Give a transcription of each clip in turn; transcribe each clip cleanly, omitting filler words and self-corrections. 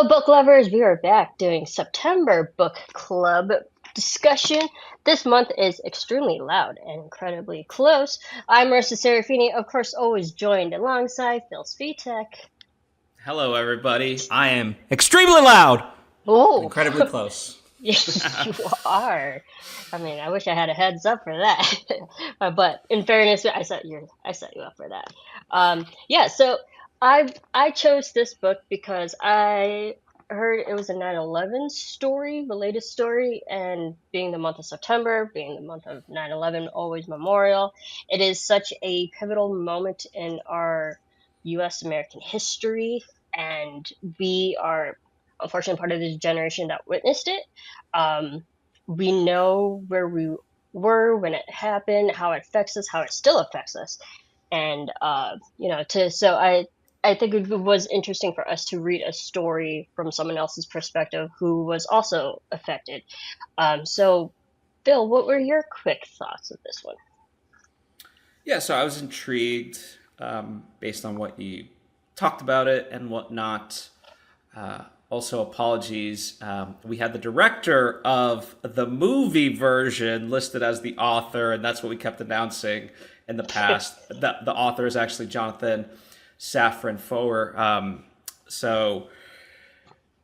Hello, book lovers. We are back doing September book club discussion. This month is extremely loud and incredibly close. I'm Marisa Serafini, of course, always joined alongside Phil Svitek. Hello, everybody. I am extremely loud and Oh, incredibly close. you are. I mean, I wish I had a heads up for that. But in fairness, I set you up for that. Yeah, so I chose this book because I heard it was a 9/11 story, the latest story, and being the month of September, being the month of 9/11, always memorial, it is such a pivotal moment in our US American history, and we are unfortunately part of this generation that witnessed it. Um, we know where we were when it happened, how it affects us, how it still affects us, and to so I think it was interesting for us to read a story from someone else's perspective who was also affected. So, Bill, what were your quick thoughts of this one? Yeah, so I was intrigued based on what you talked about it and whatnot. Also, apologies. We had the director of the movie version listed as the author, and that's what we kept announcing in the past. The author is actually Jonathan Safran Foer.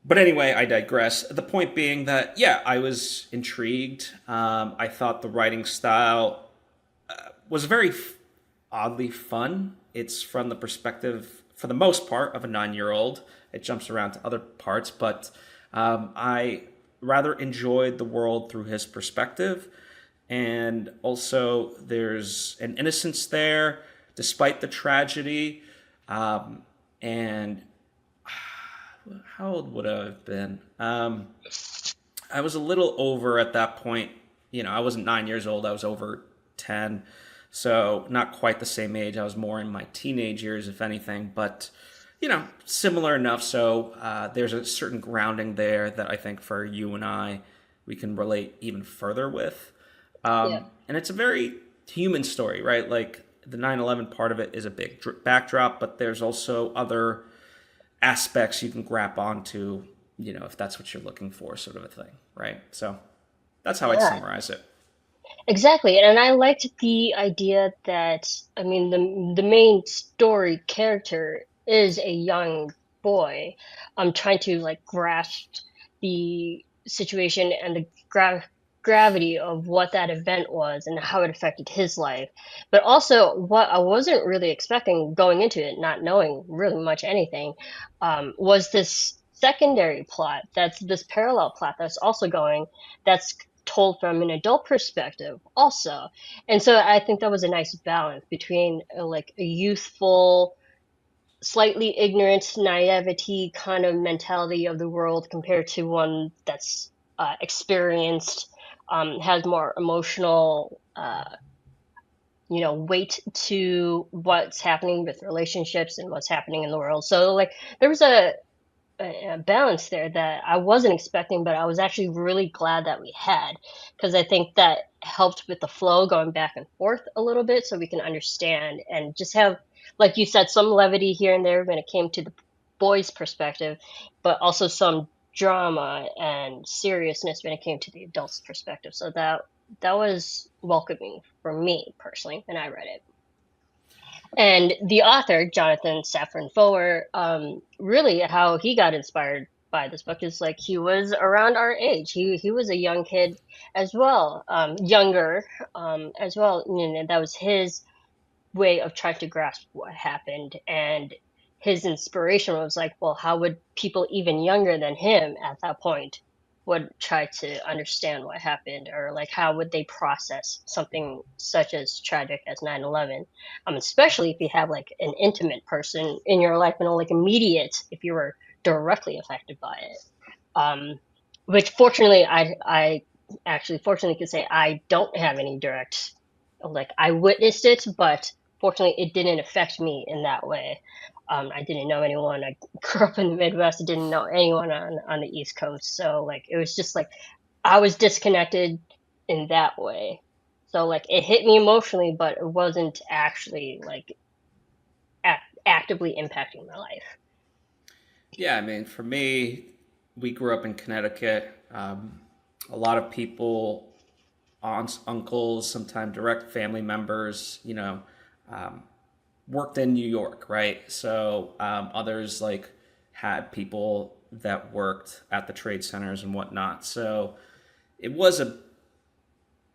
But anyway, I digress. The point being that, yeah, I was intrigued. I thought the writing style was very oddly fun. It's from the perspective, for the most part, of a 9 year old. It jumps around to other parts, but I rather enjoyed the world through his perspective. And also, there's an innocence there, despite the tragedy. And how old would I have been? I was a little over at that point. I wasn't 9 years old. I was over 10. So not quite the same age. I was more in my teenage years, if anything, but similar enough. So there's a certain grounding there that I think for you and I, we can relate even further with. Yeah. And it's a very human story, right? Like the 9/11 part of it is a big backdrop, but there's also other aspects you can grab onto, if that's what you're looking for, sort of a thing, right? So that's how I'd Yeah, summarize it. exactly. And I liked the idea that, I mean, the main story character is a young boy. Trying to like grasp the situation and the gravity of what that event was and how it affected his life. But also, what I wasn't really expecting going into it, not knowing really much anything, was this secondary plot. That's this parallel plot that's also going. That's told from an adult perspective also. And so I think that was a nice balance between like a youthful, slightly ignorant naivety kind of mentality of the world compared to one that's experienced, has more emotional weight to what's happening with relationships and what's happening in the world. So like there was a balance there that I wasn't expecting, but I was actually really glad that we had, because I think that helped with the flow going back and forth a little bit so we can understand and just have, like you said, some levity here and there when it came to the boys' perspective, but also some drama and seriousness when it came to the adults' perspective. So that was welcoming for me personally when I read it. And the author, Jonathan Safran Foer, really how he got inspired by this book is like he was around our age. He was a young kid as well, younger as well. That was his way of trying to grasp what happened. And his inspiration was like, well, how would people even younger than him at that point would try to understand what happened, or like how would they process something such as tragic as 9/11, especially if you have like an intimate person in your life and like immediate if you were directly affected by it, um, which fortunately I actually fortunately could say I don't have any direct, like I witnessed it, but fortunately it didn't affect me in that way. I didn't know anyone. I grew up in the Midwest. I didn't know anyone on the East Coast. So like it was just like I was disconnected in that way. So like it hit me emotionally, but it wasn't actually like actively impacting my life. Yeah, I mean, for me, we grew up in Connecticut. A lot of people, aunts, uncles, sometimes direct family members, um, worked in New York, right? So others like had people that worked at the trade centers and whatnot. So it was a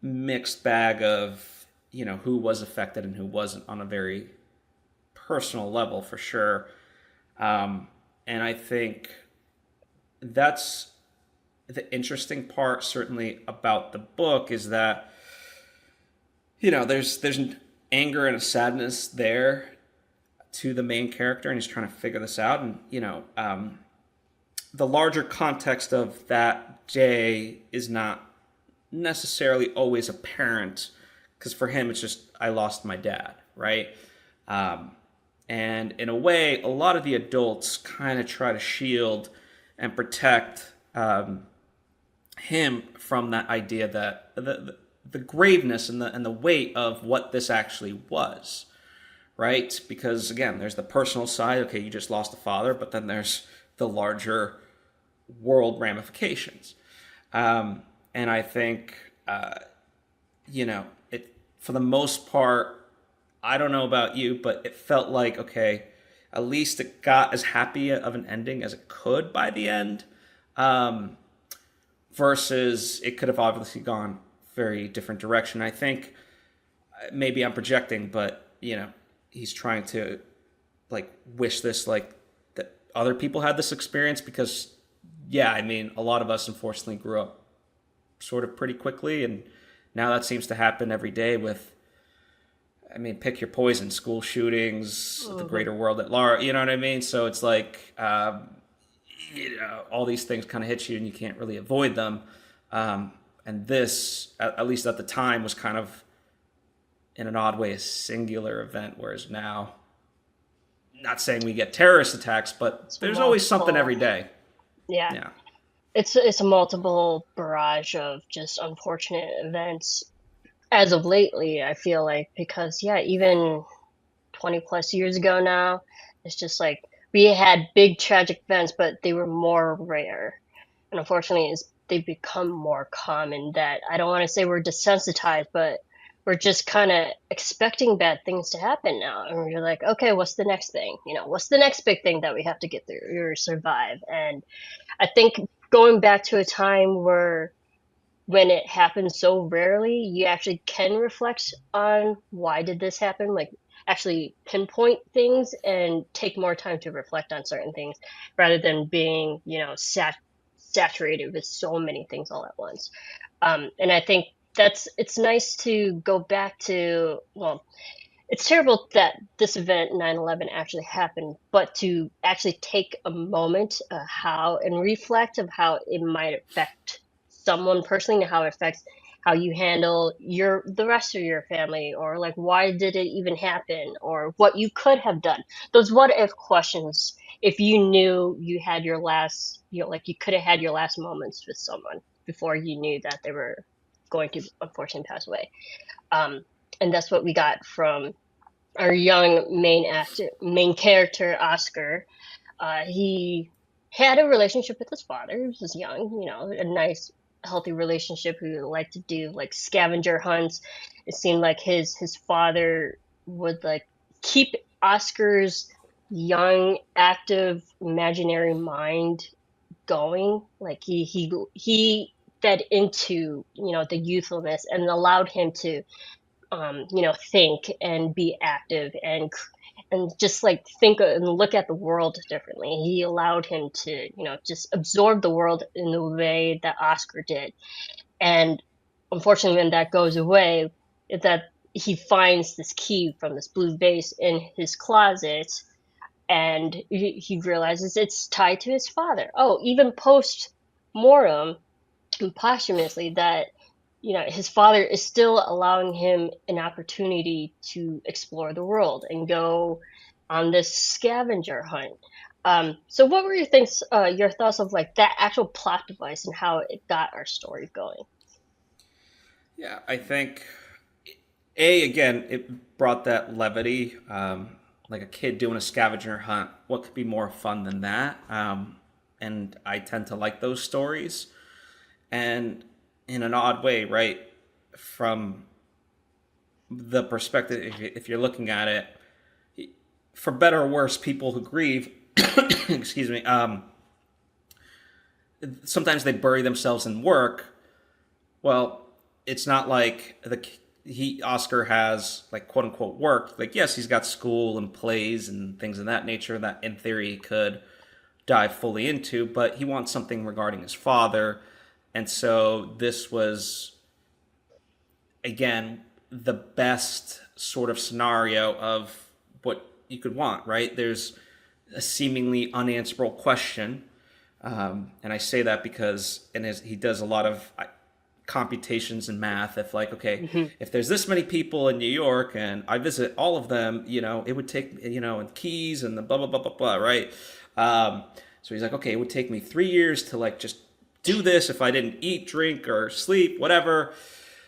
mixed bag of who was affected and who wasn't on a very personal level for sure. And I think that's the interesting part, certainly about the book, is that there's an anger and a sadness there to the main character, and he's trying to figure this out. And the larger context of that day is not necessarily always apparent, because for him it's just, I lost my dad, right? Um, and in a way, a lot of the adults kind of try to shield and protect him from that idea, that the graveness and the weight of what this actually was, right? Because again, there's the personal side. Okay, you just lost a father, but then there's the larger world ramifications. And I think, it, for the most part, I don't know about you, but it felt like, okay, at least it got as happy of an ending as it could by the end. Um, Versus it could have obviously gone very different direction. I think maybe I'm projecting, but he's trying to like wish this, like, that other people had this experience, because yeah, I mean, a lot of us unfortunately grew up sort of pretty quickly, and now that seems to happen every day with, I mean, pick your poison: school shootings, the Hmm. greater world at large. You know what I mean? So it's like, all these things kind of hit you, and you can't really avoid them. Um, and this, at least at the time, was kind of in an odd way a singular event, whereas now, not saying we get terrorist attacks, but It's there's always something multiple. every day. Yeah, Yeah. it's a multiple barrage of just unfortunate events as of lately. I feel like, because yeah, even 20 plus years ago now, it's just like we had big tragic events, but they were more rare. And unfortunately, they've become more common, that I don't want to say we're desensitized, but we're just kind of expecting bad things to happen now. And we're like, okay, what's the next thing? What's the next big thing that we have to get through or survive? And I think going back to a time where when it happens so rarely, you actually can reflect on why did this happen, like actually pinpoint things and take more time to reflect on certain things rather than being, saturated with so many things all at once. And I think it's nice to go back to, well, it's terrible that this event 9/11 actually happened, but to actually take a moment, how and reflect of how it might affect someone personally, and how it affects how you handle the rest of your family, or like why did it even happen, or what you could have done. Those what if questions. If you knew you had your last, like you could have had your last moments with someone before you knew that they were going to unfortunately pass away. Um, and that's what we got from our young main character, Oscar. He had a relationship with his father. He was young, a nice, healthy relationship. Who liked to do like scavenger hunts. It seemed like his father would like keep Oscar's young, active, imaginary mind going. Like he fed into the youthfulness and allowed him to think and be active and just like think and look at the world differently. He allowed him to, just absorb the world in the way that Oscar did. And unfortunately, when that goes away, that he finds this key from this blue vase in his closet, and he realizes it's tied to his father. Oh, even post mortem, posthumously, that his father is still allowing him an opportunity to explore the world and go on this scavenger hunt. So what were your thoughts of like that actual plot device and how it got our story going? Yeah, I think, A, again, it brought that levity. like a kid doing a scavenger hunt. What could be more fun than that? And I tend to like those stories. And in an odd way, right, from the perspective, if you're looking at it, for better or worse, people who grieve, excuse me, sometimes they bury themselves in work. Well, it's not like Oscar has like quote unquote work. Like yes, he's got school and plays and things of that nature that in theory he could dive fully into, but he wants something regarding his father. And so this was again the best sort of scenario of what you could want, right? There's a seemingly unanswerable question. And I say that because he does a lot of computations in math. If like, okay, Hmm. if there's this many people in New York and I visit all of them, it would take, and keys and the blah, blah, blah, blah, blah, right? So he's like, okay, it would take me 3 years to like just do this if I didn't eat, drink, or sleep, whatever.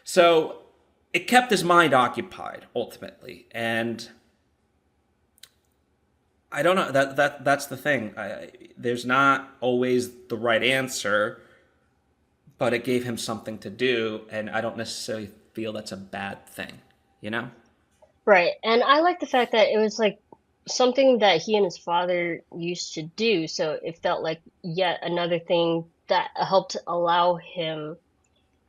So it kept his mind occupied ultimately. And I don't know, that's the thing. There's not always the right answer, but it gave him something to do, and I don't necessarily feel that's a bad thing, you know? Right. And I like the fact that it was like something that he and his father used to do. So it felt like yet another thing that helped allow him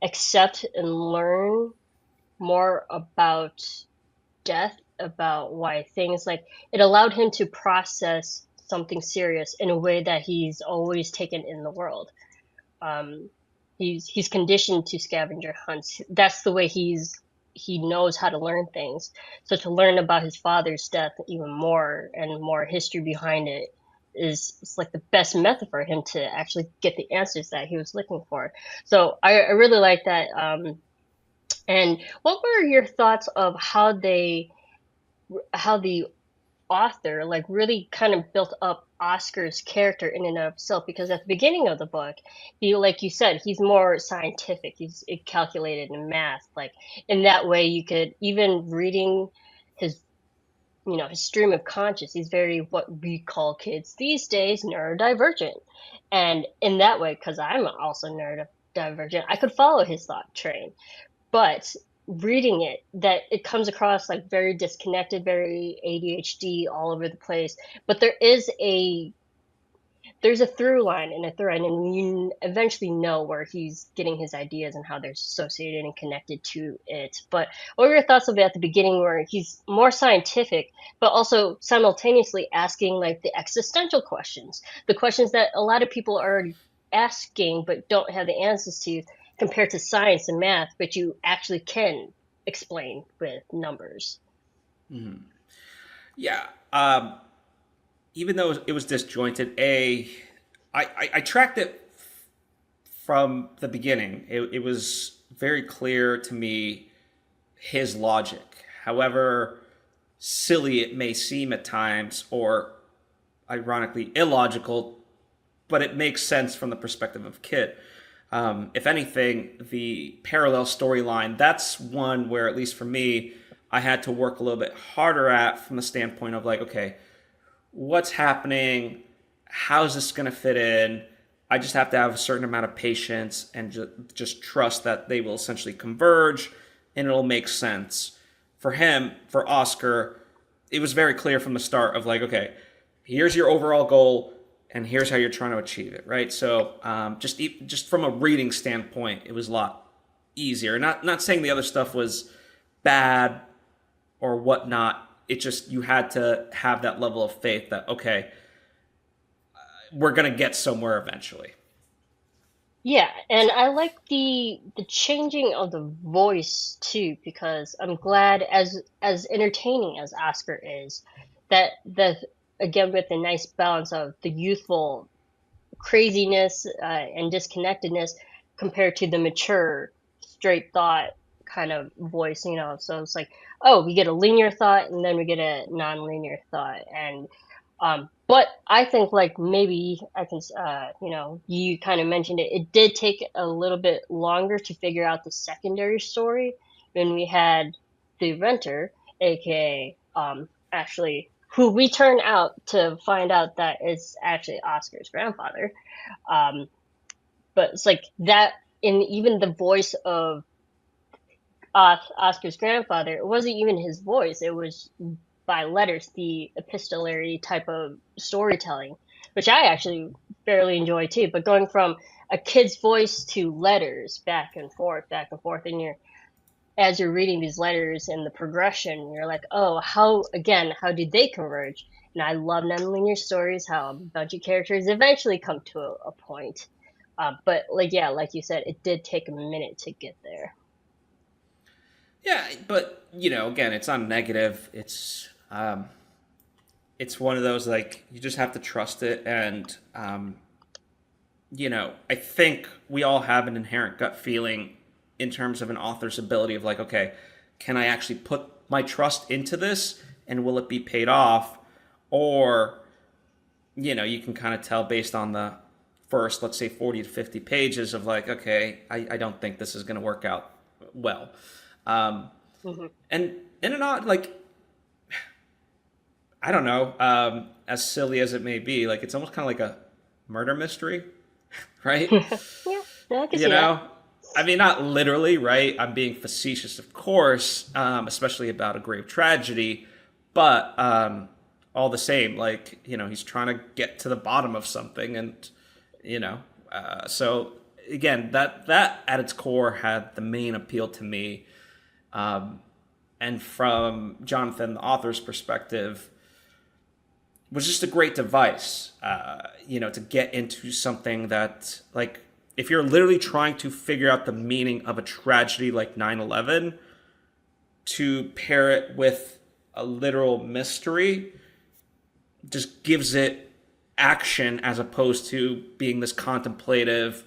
accept and learn more about death, about why things like it allowed him to process something serious in a way that he's always taken in the world. Um, he's conditioned to scavenger hunts. That's the way he knows how to learn things. So to learn about his father's death even more and more history behind it is it's like the best method for him to actually get the answers that he was looking for. So I really like that. And what were your thoughts of how the author like really kind of built up Oscar's character in and of itself? Because at the beginning of the book, he, like you said, he's more scientific. He's calculated in math. Like in that way, you could even reading his his stream of conscious. He's very what we call kids these days neurodivergent, and in that way, because I'm also neurodivergent, I could follow his thought train. But reading it, that it comes across like very disconnected, very ADHD, all over the place. But there's a through line and a thread, and you eventually know where he's getting his ideas and how they're associated and connected to it. But what were your thoughts of it at the beginning, where he's more scientific, but also simultaneously asking like the existential questions, the questions that a lot of people are asking but don't have the answers to, compared to science and math, but you actually can explain with numbers. Yeah. Even though it was disjointed, I tracked it from the beginning. It was very clear to me his logic. However silly it may seem at times, or ironically illogical, but it makes sense from the perspective of a kid. If anything, the parallel storyline, that's one where, at least for me, I had to work a little bit harder at from the standpoint of like, okay, what's happening? How's this going to fit in? I just have to have a certain amount of patience and just trust that they will essentially converge and it'll make sense. For him, for Oscar, it was very clear from the start of like, okay, here's your overall goal and here's how you're trying to achieve it, right? So just from a reading standpoint, it was a lot easier. Not saying the other stuff was bad or whatnot. It just you had to have that level of faith that okay, we're gonna get somewhere eventually. Yeah, and I like the changing of the voice too, because I'm glad, as entertaining as Oscar is, that again with the nice balance of the youthful craziness and disconnectedness compared to the mature straight thought kind of voice. So it's like, oh, we get a linear thought and then we get a non-linear thought. And but I think like maybe I can you kind of mentioned it, it did take a little bit longer to figure out the secondary story when we had the renter, aka Ashley who we turn out to find out that it's actually Oscar's grandfather. Um, but it's like that in even the voice of Oscar's grandfather, it wasn't even his voice. It was by letters, the epistolary type of storytelling, which I actually fairly enjoy too. But going from a kid's voice to letters, back and forth, and as you're reading these letters and the progression, you're like, oh, how did they converge? And I love nonlinear stories, how a bunch of characters eventually come to a point. But like, yeah, like you said, it did take a minute to get there. Yeah, but again, it's not negative. It's one of those, like, you just have to trust it, and I think we all have an inherent gut feeling in terms of an author's ability of, like, okay, can I actually put my trust into this, and will it be paid off? Or you can kind of tell based on the first, let's say, 40 to 50 pages of, like, okay, I don't think this is going to work out well. Hmm. And in an odd, like, I don't know, as silly as it may be, like, it's almost kind of like a murder mystery, right? Yeah, no, I can You see that. know, I mean, not literally, right? I'm being facetious, of course, especially about a grave tragedy, but all the same, like, he's trying to get to the bottom of something, and you know, so again, that at its core had the main appeal to me, and from Jonathan, the author's perspective, was just a great device, to get into something that, like, if you're literally trying to figure out the meaning of a tragedy like 9/11, to pair it with a literal mystery just gives it action as opposed to being this contemplative,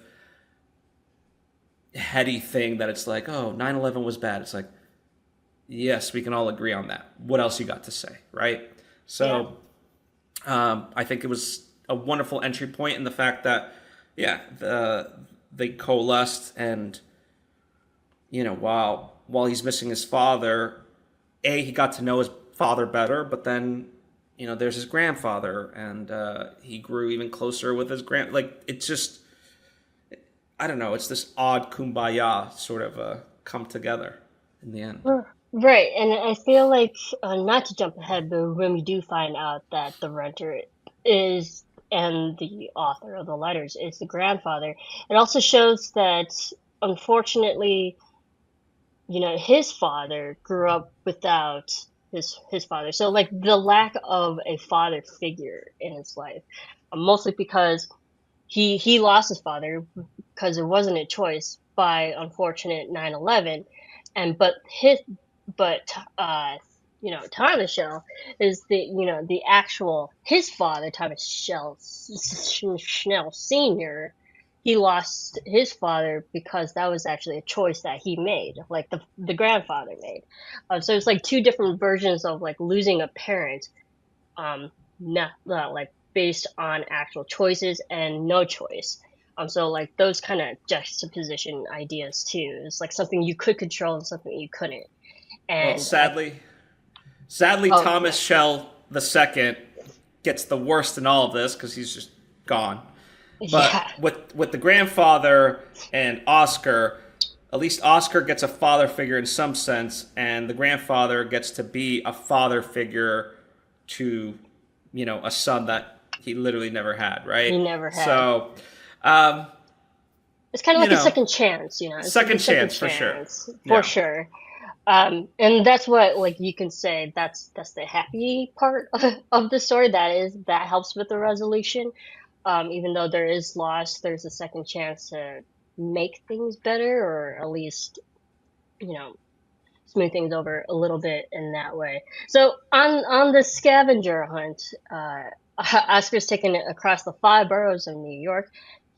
heady thing that it's like, oh, 9/11 was bad. It's like, yes, we can all agree on that. What else you got to say, right? Yeah. So I think it was a wonderful entry point in the fact that, yeah, they coalesced, and while he's missing his father, he got to know his father better, but then there's his grandfather, and he grew even closer with his like, it's just, I don't know, it's this odd kumbaya sort of come together in the end. Right, and I feel like, not to jump ahead, but when we do find out that the renter is and the author of the letters is the grandfather, it also shows that, unfortunately, his father grew up without his father. So like the lack of a father figure in his life, mostly because he lost his father because it wasn't a choice by unfortunate 9/11, and but Thomas Shell is the actual his father, Thomas Shell Schnell Senior. He lost his father because that was actually a choice that he made, like the grandfather made. So it's like two different versions of like losing a parent, not like based on actual choices and no choice. So like those kind of juxtaposition ideas too. It's like something you could control and something you couldn't. Well, And sadly, oh Thomas yeah, Shell the second gets the worst in all of this because he's just gone. yeah, But with the grandfather and Oscar, at least Oscar gets a father figure in some sense, and the grandfather gets to be a father figure to, a son that he literally never had, he right? never had. So, um, It's kind of you like a know, second chance, It's like a second second chance for sure. chance for Yeah. sure. And that's what like you can say that's the happy part of the story. That helps with the resolution. Even though there is loss, there's a second chance to make things better, or at least you know smooth things over a little bit in that way. So on the scavenger hunt, Oscar's taken it across the five boroughs of New York.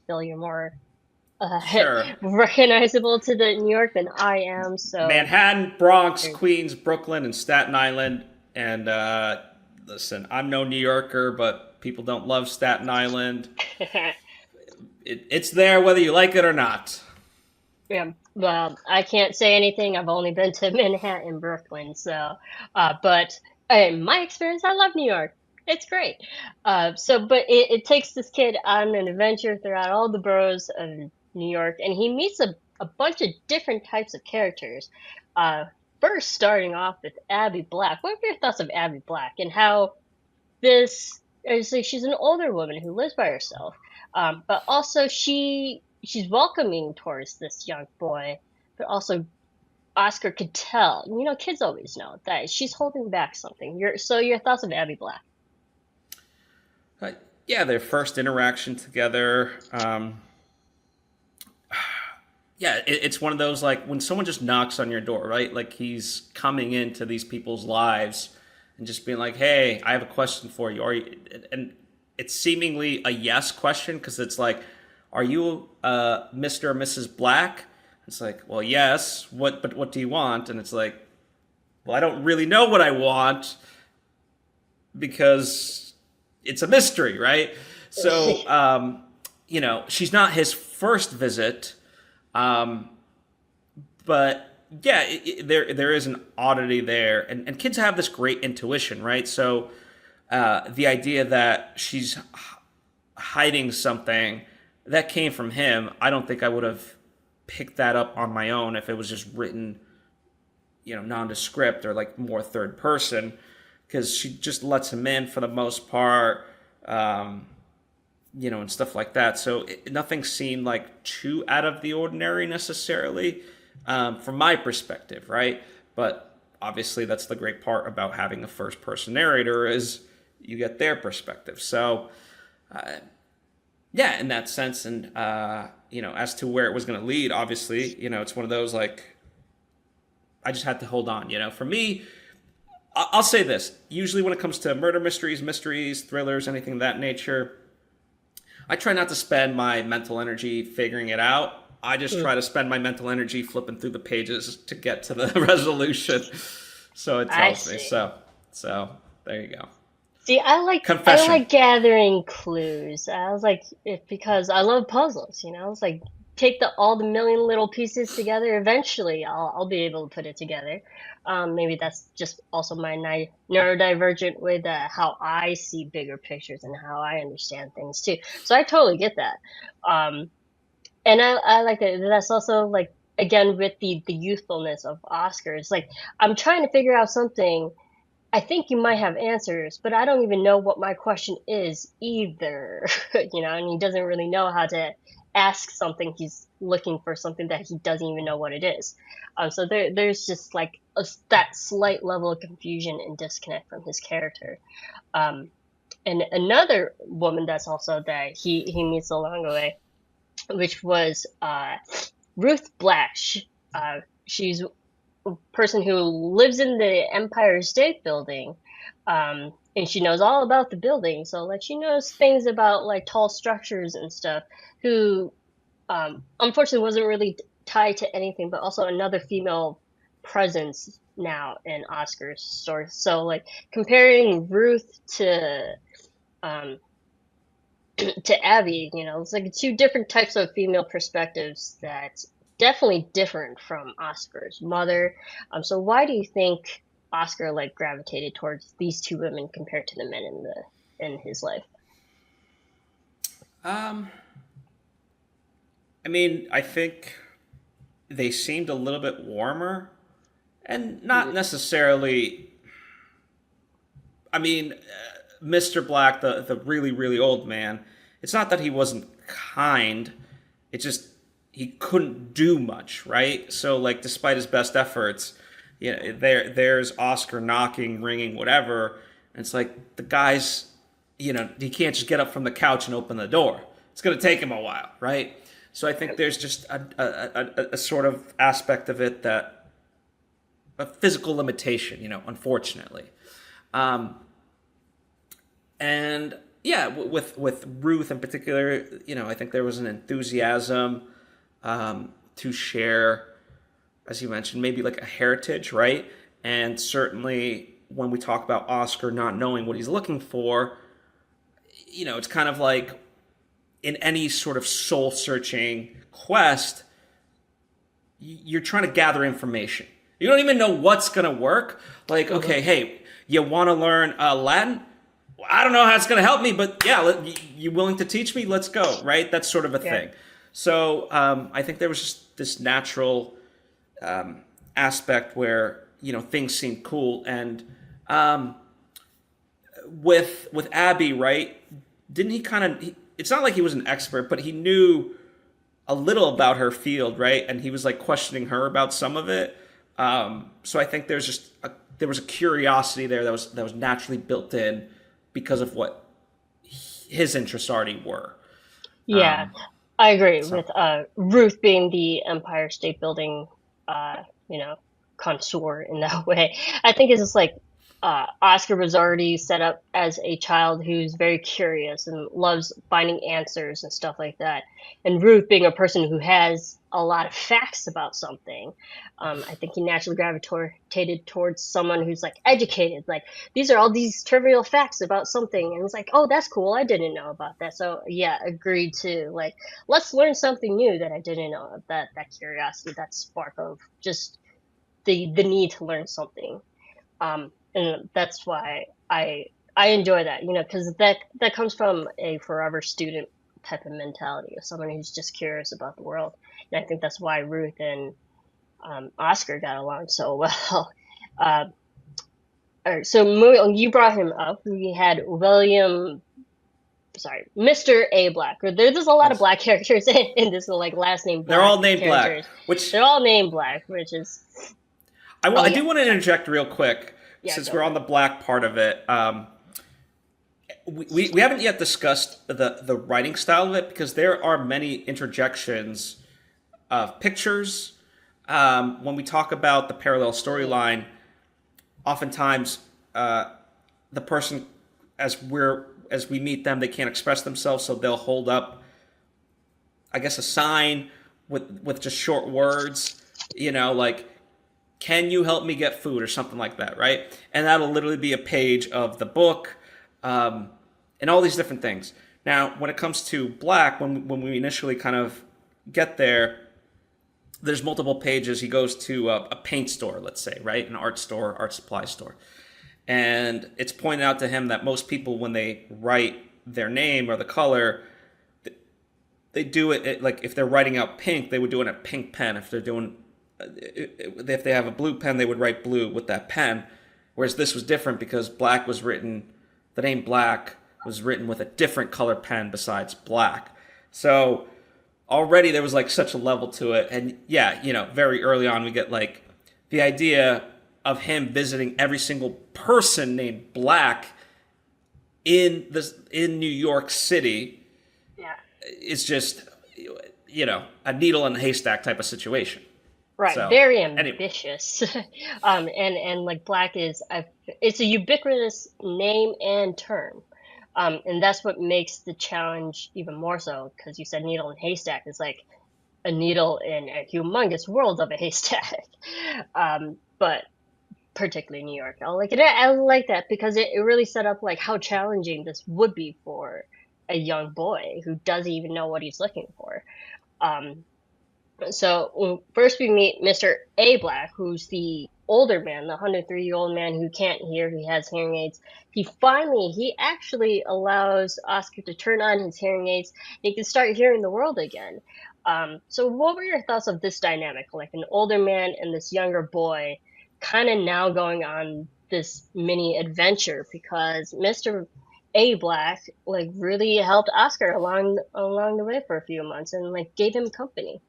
Phil, you're more Sure. recognizable to the New York than I am. So Manhattan, Bronx, Queens, Brooklyn, and Staten Island. And listen, I'm no New Yorker, but people don't love Staten Island. It's there whether you like it or not. yeah, well, I can't say anything. I've only been to Manhattan, Brooklyn. So, but In my experience, I love New York. It's great. But it takes this kid on an adventure throughout all the boroughs of New York, and he meets a bunch of different types of characters. Uh, First, starting off with Abby Black. What are your thoughts of Abby Black and how this is like she's an older woman who lives by herself, but also she's welcoming towards this young boy, but also Oscar could tell. You know, kids always know that she's holding back something. Your thoughts of Abby Black? Uh, yeah, their first interaction together. Yeah, it's one of those like when someone just knocks on your door, right? Like he's coming into these people's lives and just being like, "Hey, I have a question for you." Are you? And it's seemingly a yes question because it's like, "Are you Mr. or Mrs. Black?" It's like, "Well, yes. What? But what do you want?" And it's like, "Well, I don't really know what I want because it's a mystery, right?" So, she's not his first visit. Um, but yeah, there is an oddity there, and kids have this great intuition, right? So the idea that she's hiding something that came from him, I don't think I would have picked that up on my own if it was just written, nondescript or like more third person, because she just lets him in for the most part. And stuff like that. So nothing seemed like too out of the ordinary necessarily, from my perspective, right? But obviously, that's the great part about having a first-person narrator is you get their perspective. So, yeah, in that sense, and as to where it was going to lead, obviously, it's one of those like I just had to hold on. For me, I'll say this: usually, when it comes to murder mysteries, thrillers, anything of that nature, I try not to spend my mental energy figuring it out. I just try to spend my mental energy flipping through the pages to get to the resolution. So it I tells me. see. So there you go. See, I Confession. like gathering clues. I was like, because I love puzzles. You know, it's like take the all the million little pieces together. Eventually, I'll be able to put it together. Maybe that's just also my neurodivergent with how I see bigger pictures and how I understand things too. So I totally get that. Um, and I like that. That's also like again with the youthfulness of Oscar. It's like I'm trying to figure out something. I think you might have answers, but I don't even know what my question is either. And he doesn't really know how to ask something. He's looking for something that he doesn't even know what it is. So there's just like that slight level of confusion and disconnect from his character. Um, and another woman that's also that he meets along the way, which was Ruth Black. She's person who lives in the Empire State Building, and she knows all about the building. So like she knows things about like tall structures and stuff. Who unfortunately wasn't really tied to anything, but also another female presence now in Oscar's story. So like comparing Ruth um, to Abby, it's like two different types of female perspectives that definitely different from Oscar's mother. So why do you think Oscar like gravitated towards these two women compared to the men in his life? Um, I mean, I think they seemed a little bit warmer, and not necessarily. I mean, Mr. Black, the really really old man. It's not that he wasn't kind. It just he couldn't do much, right? So like, despite his best efforts, there's Oscar knocking, ringing, whatever. And it's like the guy's, he can't just get up from the couch and open the door. It's gonna take him a while, right? So I think there's just a sort of aspect of it that a physical limitation, unfortunately. Um, and yeah, with Ruth in particular, I think there was an enthusiasm to share, as you mentioned, maybe like a heritage, right? And certainly when we talk about Oscar not knowing what he's looking for, it's kind of like in any sort of soul searching quest, you're trying to gather information. You don't even know what's going to work. Like, okay, hey, You want to learn Latin? I don't know how it's going to help me, but yeah, you willing to teach me? Let's go, right? That's sort of a Yeah. thing. So I think there was just this natural aspect where things seemed cool, and um, with Abby, right? Didn't he kind of? It's not like he was an expert, but he knew a little about her field, right? And he was like questioning her about some of it. So I think there was a curiosity there that was naturally built in because of what his interests already were. Yeah, I agree So with Ruth being the Empire State Building, uh, you know, connoisseur in that way. I think it's just like Oscar was already set up as a child who's very curious and loves finding answers and stuff like that. And Ruth being a person who has a lot of facts about something, I think he naturally gravitated towards someone who's like educated. Like these are all these trivial facts about something, and it's like, oh, that's cool. I didn't know about that. So yeah, agreed too. Like let's learn something new that I didn't know. That curiosity, that spark of just the need to learn something. And that's why I enjoy that, because that comes from a forever student type of mentality of someone who's just curious about the world. And I think that's why Ruth and Oscar got along so well. Uh, all right, so you brought him up. We had Mr. A Black. There's a lot of yes, black characters in this, like last name they're Black all named Black, characters. which They're all named Black, which is I yeah, do want to sorry, interject real quick yeah, since go we're on ahead. the Black part of it. We haven't yet discussed the writing style of it because there are many interjections of pictures. When we talk about the parallel Mm, storyline, oftentimes the person as we meet them, they can't express themselves, so they'll hold up, I guess, a sign with just short words, like "Can you help me get food?" or something like that, right? And that'll literally be a page of the book, and all these different things. Now, when it comes to Black, when we initially kind of get there, there's multiple pages. He goes to a paint store, let's say, right? An art store, art supply store. And it's pointed out to him that most people, when they write their name or the color, they do like if they're writing out pink, they would do it in a pink pen. If they have a blue pen, they would write blue with that pen. Whereas this was different because the name Black was written with a different color pen besides black. So already there was like such a level to it. And yeah, very early on we get like the idea of him visiting every single person named Black in New York City yeah. is just a needle in a haystack type of situation. Right, So very anyway, ambitious. And like Black it's a ubiquitous name and term. And that's what makes the challenge even more so, because you said needle and haystack. It's like a needle in a humongous world of a haystack. But particularly New York, I like it. I like that because it really set up like how challenging this would be for a young boy who doesn't even know what he's looking for. Um, so first we meet Mr. A Black, who's the older man, the 103-year-old man who can't hear. He has hearing aids. He actually allows Oscar to turn on his hearing aids. And he can start hearing the world again. So what were your thoughts of this dynamic, like an older man and this younger boy, kind of now going on this mini adventure because Mr. A Black like really helped Oscar along the way for a few months and like gave him company.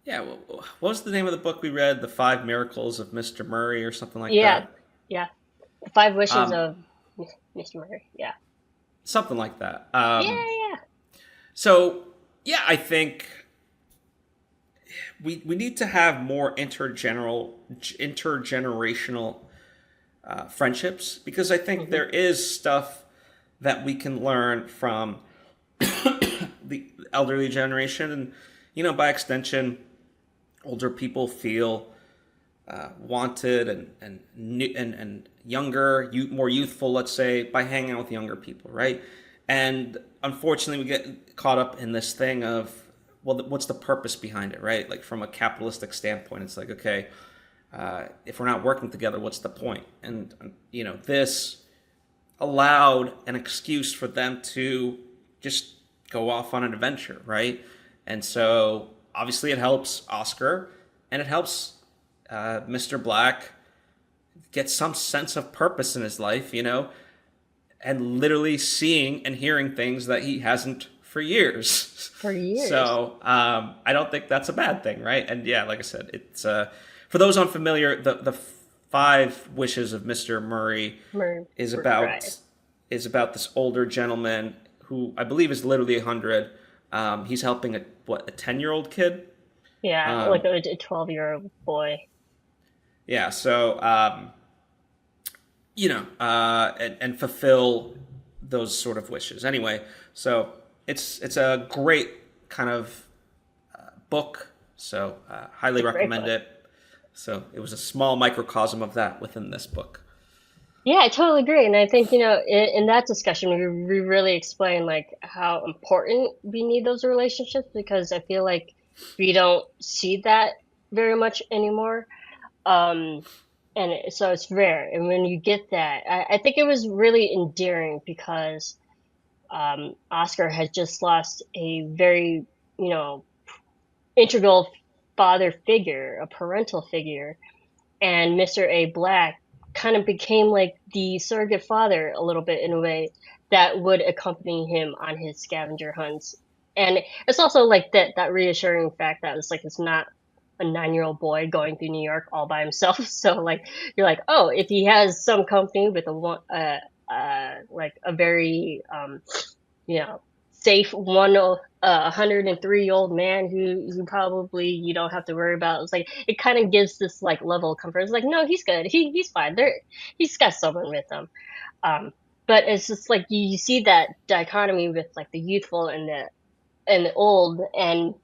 yeah. What was the name of the book we read? The Five Miracles of Mr. Murray or something like Yeah, that. yeah. The Five Wishes Um, of Mr. Murray. Yeah. Something like that. Yeah, yeah. So yeah, I think we need to have more intergenerational friendships because I think Hmm. there is stuff that we can learn from the elderly generation, and by extension, older people feel wanted and younger, more youthful, let's say, by hanging out with younger people, right? And unfortunately, we get caught up in this thing of, well, what's the purpose behind it, right? Like from a capitalistic standpoint, it's like, okay, if we're not working together, what's the point? And this allowed an excuse for them to just go off on an adventure, right? And so obviously it helps Oscar, and it helps Mr. Black get some sense of purpose in his life, and literally seeing and hearing things that he hasn't for years. For years. So I don't think that's a bad thing, right? And yeah, like I said, it's for those unfamiliar, the five wishes of Mr. Murray is about this older gentleman who I believe is literally 100. He's helping a 10-year-old kid. Yeah, like a 12-year-old boy. Yeah, so and fulfill those sort of wishes. Anyway, so it's a great kind of book. So highly recommend it. So it was a small microcosm of that within this book. Yeah, I totally agree. And I think, in that discussion, we really explain like how important we need those relationships, because I feel like we don't see that very much anymore. So it's rare. And when you get that, I think it was really endearing because Oscar had just lost a very, integral father figure, a parental figure, and Mr. A. Black kind of became like the surrogate father a little bit in a way that would accompany him on his scavenger hunts. And it's also like that reassuring fact that it's not a 9-year-old boy going through New York all by himself. So like you're like, oh, if he has some company with like a very safe 103-year-old man who probably you don't have to worry about. It's like it kind of gives this like level of comfort. It's like, no, he's good. He's fine. He's got someone with him. But it's just like you see that dichotomy with like the youthful and the old, and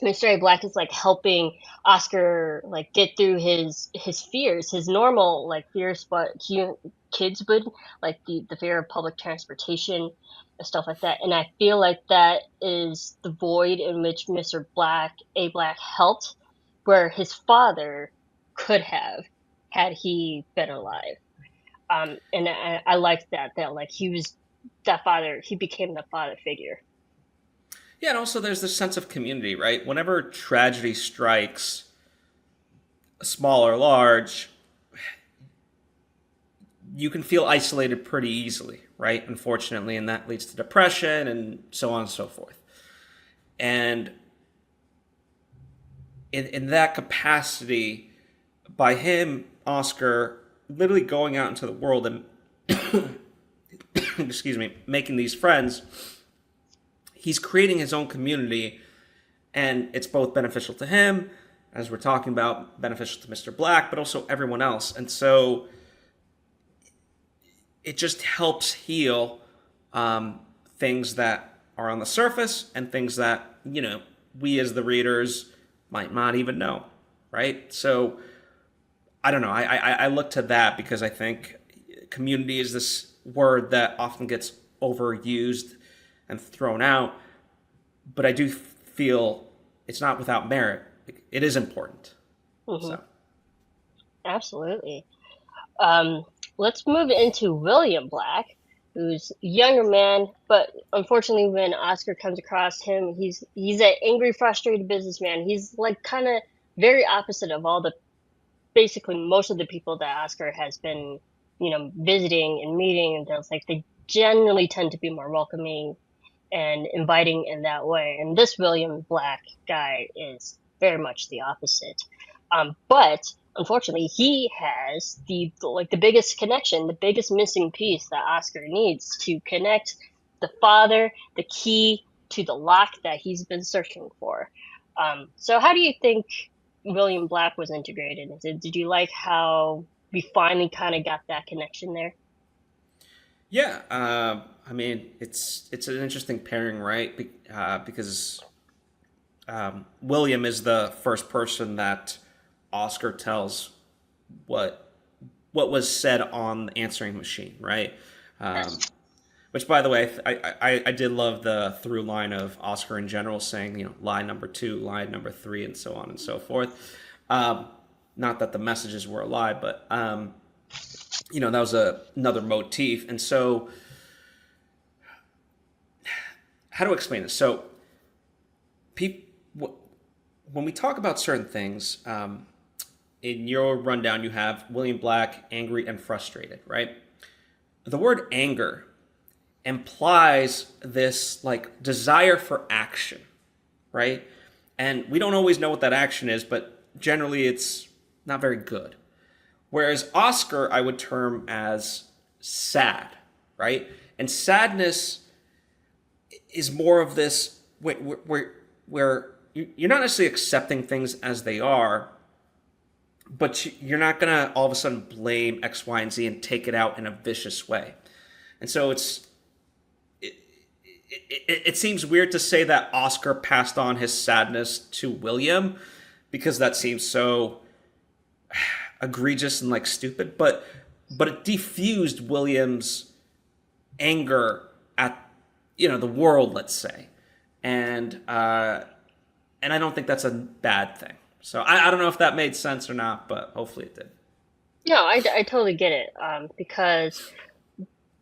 Mr. A. Black is like helping Oscar like get through his fears, his normal like fears, but kids would like the fear of public transportation and stuff like that. And I feel like that is the void in which Mr. A. Black helped, where his father could have had he been alive. And I liked that like he was that father. He became the father figure. Yeah, and also there's this sense of community, right? Whenever tragedy strikes, small or large, you can feel isolated pretty easily, right? Unfortunately, and that leads to depression and so on and so forth. And in that capacity, by him, Oscar, literally going out into the world and excuse me, making these friends, he's creating his own community, and it's both beneficial to him, as we're talking about, beneficial to Mr. Black, but also everyone else. And so it just helps heal things that are on the surface and things that, we as the readers might not even know, right? So I don't know. I look to that because I think community is this word that often gets overused and thrown out, but I do feel it's not without merit. It is important. Mm-hmm. So Absolutely. Let's move into William Black, who's a younger man, but unfortunately, when Oscar comes across him, he's an angry, frustrated businessman. He's like kind of very opposite of basically most of the people that Oscar has been, visiting and meeting, and things like they generally tend to be more welcoming and inviting in that way. And this William Black guy is very much the opposite. But unfortunately, he has the biggest connection, the biggest missing piece that Oscar needs to connect the father, the key to the lock that he's been searching for. So how do you think William Black was integrated? Did you like how we finally kind of got that connection there? yeah, I mean, it's an interesting pairing, right? Because William is the first person that Oscar tells what was said on the answering machine, right? Um, which, by the way, I did love the through line of Oscar in general saying, line number 2, line number 3, and so on and so forth. Um, Not that the messages were a lie, but that was another motif. And so, how do I explain this? So, when we talk about certain things, in your rundown, you have William Black, angry and frustrated, right? The word anger implies this like desire for action, right? And we don't always know what that action is, but generally it's not very good. Whereas Oscar, I would term as sad, right? And sadness is more of this where you're not necessarily accepting things as they are, but you're not going to all of a sudden blame X, Y, and Z and take it out in a vicious way. And so it seems weird to say that Oscar passed on his sadness to William because that seems so egregious and like stupid, but it diffused William's anger at the world, let's say, and I don't think that's a bad thing. So I don't know if that made sense or not, but hopefully it did. No, I totally get it. Because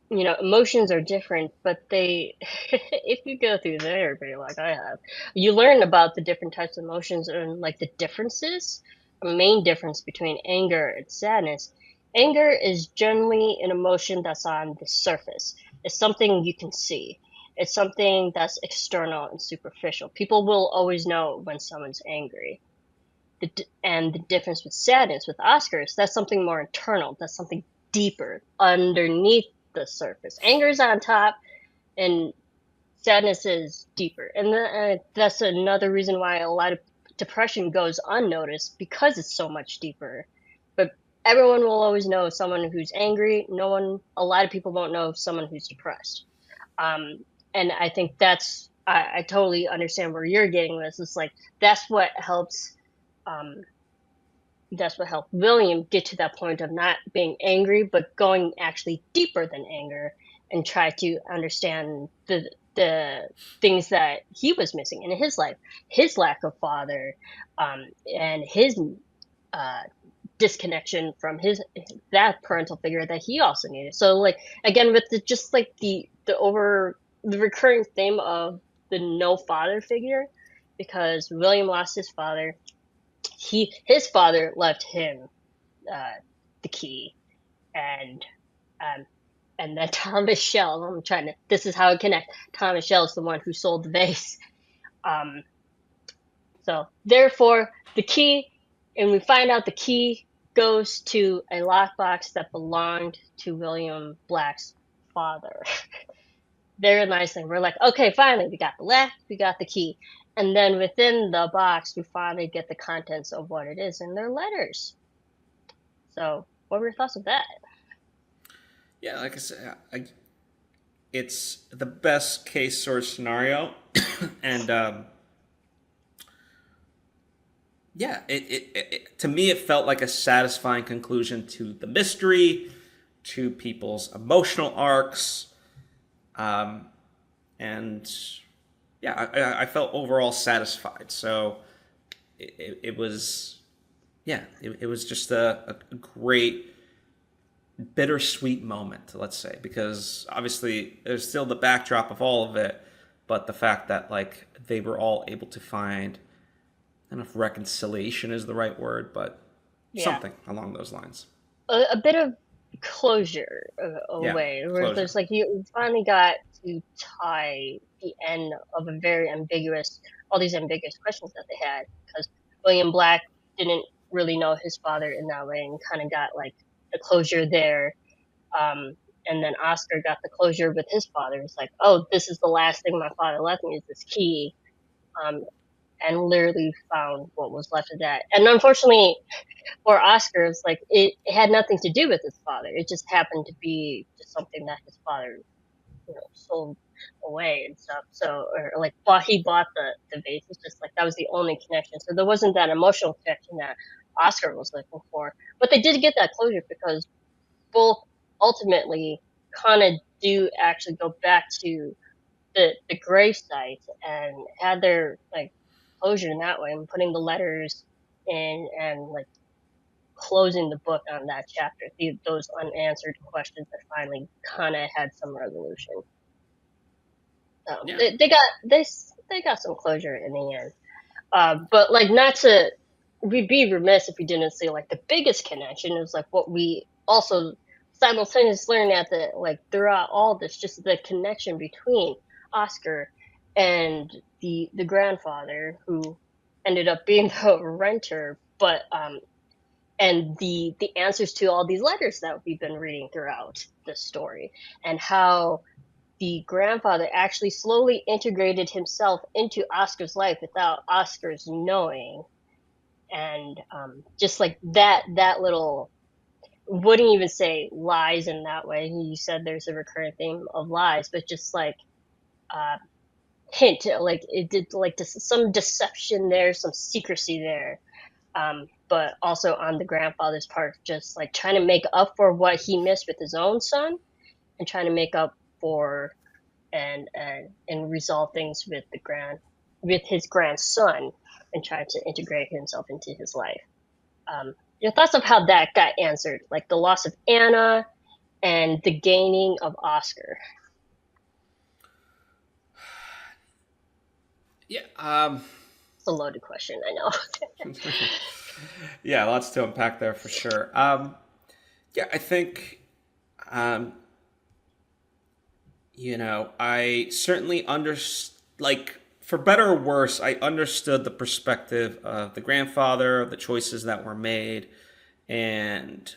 emotions are different, but they, if you go through therapy like I have, you learn about the different types of emotions and like the differences. The main difference between anger and sadness. Anger is generally an emotion that's on the surface. It's something you can see. It's something that's external and superficial. People will always know when someone's angry. And the difference with sadness with Oscars, that's something more internal. That's something deeper underneath the surface. Anger is on top, and sadness is deeper. And that's another reason why a lot of depression goes unnoticed, because it's so much deeper. But everyone will always know someone who's angry. A lot of people won't know someone who's depressed. And I think I totally understand where you're getting this. It's like that's what helps. Um, that's what helped William get to that point of not being angry, but going actually deeper than anger and try to understand the things that he was missing in his life, his lack of father, and his uh, disconnection from that parental figure that he also needed. So, like again, with just like the recurring theme of the no father figure, because William lost his father, his father left him uh, the key, and um, and then Thomas Schell. This is how it connects. Thomas Schell is the one who sold the vase. Um, so therefore, the key, and we find out the key goes to a lockbox that belonged to William Black's father. Very nice thing. We're like, okay, finally, we got the lock, we got the key. And then within the box, we finally get the contents of what it is, and they're letters. So, what were your thoughts of that? Yeah, like I said, it's the best case sort of scenario, and yeah, to me it felt like a satisfying conclusion to the mystery, to people's emotional arcs, um, and yeah, I felt overall satisfied. So it was, yeah, it was just a great bittersweet moment, let's say, because obviously there's still the backdrop of all of it, but the fact that like they were all able to find, I don't know if reconciliation is the right word, but Yeah, something along those lines. a bit of closure, a Yeah, way where closure. there's like you finally got to tie the end of a very ambiguous, all these ambiguous questions that they had, because William Black didn't really know his father in that way, and kind of got like the closure there. And then Oscar got the closure with his father. It's like, oh, this is the last thing my father left me, is this key. Um, and literally found what was left of that. And unfortunately for Oscar, it's like it had nothing to do with his father. It just happened to be just something that his father, sold away and stuff. So, or like he bought the vase. It's just like that was the only connection. So there wasn't that emotional connection that Oscar was looking for. But they did get that closure, because both ultimately kind of do actually go back to the grave site and had their like closure in that way, and putting the letters in, and like closing the book on that chapter, those unanswered questions that finally kind of had some resolution. Yeah. They got some closure in the end. But like, not to, we'd be remiss if we didn't say like the biggest connection is like what we also simultaneously learn at the like throughout all this, just the connection between Oscar and the grandfather who ended up being the renter, but and the answers to all these letters that we've been reading throughout the story, and how the grandfather actually slowly integrated himself into Oscar's life without Oscar's knowing, and just like that little, wouldn't even say lies in that way. You said there's a recurrent theme of lies, but just like uh, hint, like it did, like some deception there, some secrecy there. But also on the grandfather's part, just like trying to make up for what he missed with his own son, and trying to make up for and resolve things with with his grandson, and try to integrate himself into his life. Your thoughts of how that got answered, like the loss of Anna and the gaining of Oscar? Yeah. It's a loaded question, I know. Yeah, lots to unpack there for sure. Yeah, I think, um, I certainly like, for better or worse, I understood the perspective of the grandfather, the choices that were made, and,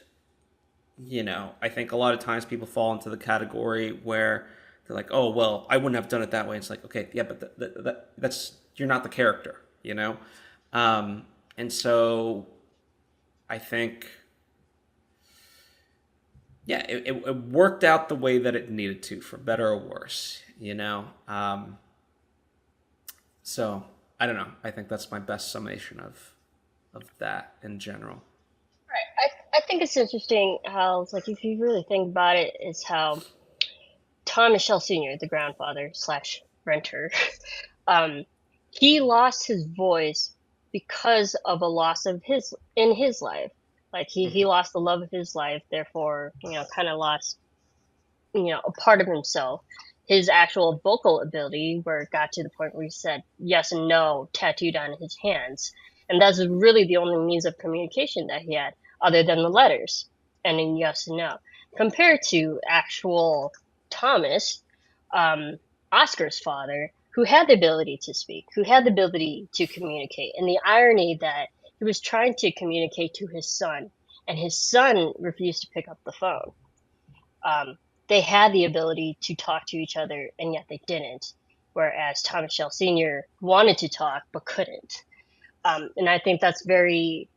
I think a lot of times people fall into the category where they're like, oh, well, I wouldn't have done it that way. It's like, okay, yeah, but that's, you're not the character, you know? And so I think, yeah, it worked out the way that it needed to, for better or worse. So I don't know. I think that's my best summation of that in general. Right. I think it's interesting how it's like, if you really think about it, is how Thomas Shell Sr., the grandfather slash renter, um, he lost his voice because of a loss of his in his life. Like he Mm-hmm. lost the love of his life, therefore, kind of lost, a part of himself. His actual vocal ability, where it got to the point where he said yes and no tattooed on his hands. And that's really the only means of communication that he had, other than the letters and in yes and no. Compared to actual Thomas, Oscar's father, who had the ability to speak, who had the ability to communicate. And the irony that he was trying to communicate to his son, and his son refused to pick up the phone. um, they had the ability to talk to each other, and yet they didn't. Whereas Thomas Shell Sr. wanted to talk but couldn't. And I think that's very.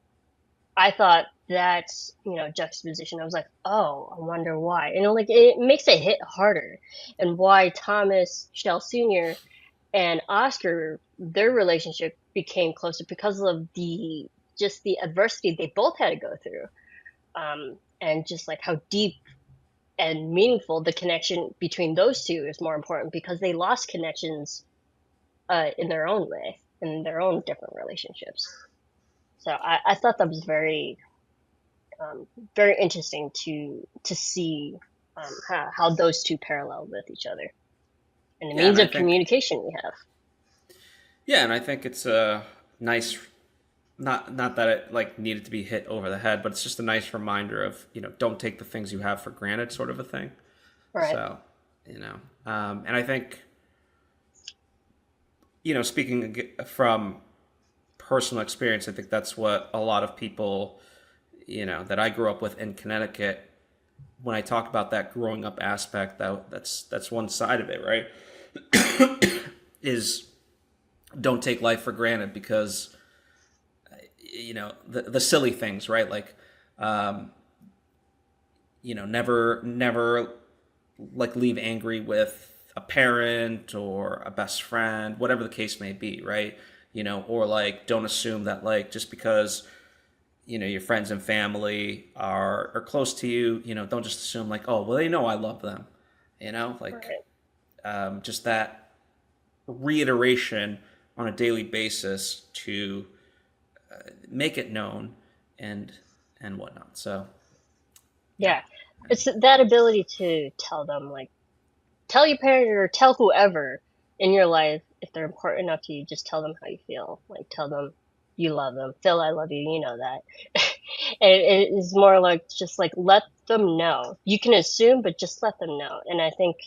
I thought that's juxtaposition. I was like, oh, I wonder why, and like it makes it hit harder, and why Thomas Shell Sr. and Oscar, their relationship became closer because of the adversity they both had to go through, and just like how deep and meaningful the connection between those two is more important, because they lost connections in their own way, in their own different relationships. So I thought that was um, very interesting to see, how those two parallel with each other, and the Yeah, and means I of think communication we have. yeah, and I think it's a nice, not that it like needed to be hit over the head, but it's just a nice reminder of, don't take the things you have for granted, sort of a thing. Right. So, and I think, speaking from personal experience, I think that's what a lot of people, that I grew up with in Connecticut, when I talk about that growing up aspect, that's one side of it, right? Is, don't take life for granted, because the silly things, right? Like, um, never like leave angry with a parent or a best friend, whatever the case may be, right? Or like, don't assume that, like, just because your friends and family are close to you, don't just assume like, oh, well, they know I love them, like, Right. just that reiteration on a daily basis to make it known, and and whatnot. So yeah. Yeah. It's that ability to tell them, like, tell your parent or tell whoever in your life, if they're important enough to you, just tell them how you feel. Like, tell them you love them. Phil, I love you. You know that. And it is more like just like let them know. You can assume, but just let them know. And I think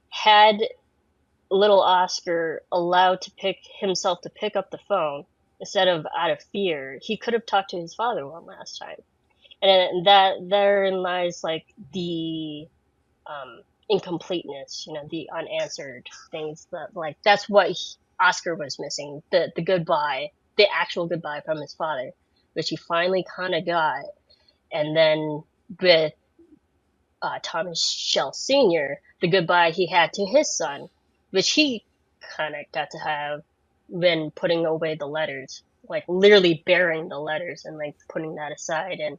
had little Oscar allowed to pick himself to pick up the phone instead of out of fear, he could have talked to his father one last time. And that therein lies like the incompleteness, the unanswered things that like that's what Oscar was missing, the goodbye, the actual goodbye from his father, which he finally kind of got, and then with Thomas Schell Sr., the goodbye he had to his son, which he kind of got to have when putting away the letters, like literally burying the letters and like putting that aside and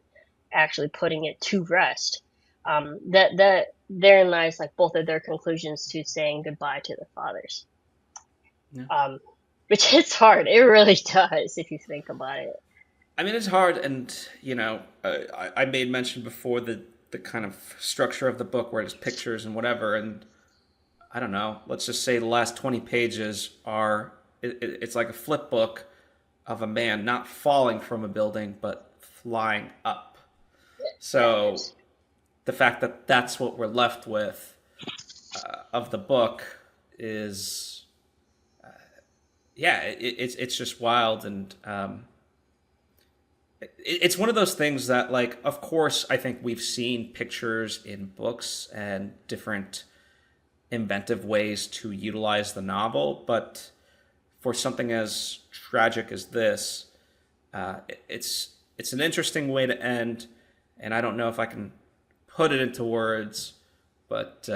actually putting it to rest. That therein lies like both of their conclusions to saying goodbye to their fathers. Yeah. Which hits hard. It really does if you think about it. I mean, it's hard, and I made mention before the kind of structure of the book where it's pictures and whatever, and I don't know. Let's just say the last 20 pages are it's like a flip book of a man not falling from a building but flying up. So the fact that that's what we're left with of the book is yeah, it's just wild, and it's one of those things that, like, of course, I think we've seen pictures in books and different inventive ways to utilize the novel, but for something as tragic as this, it's an interesting way to end, and I don't know if I can put it into words, but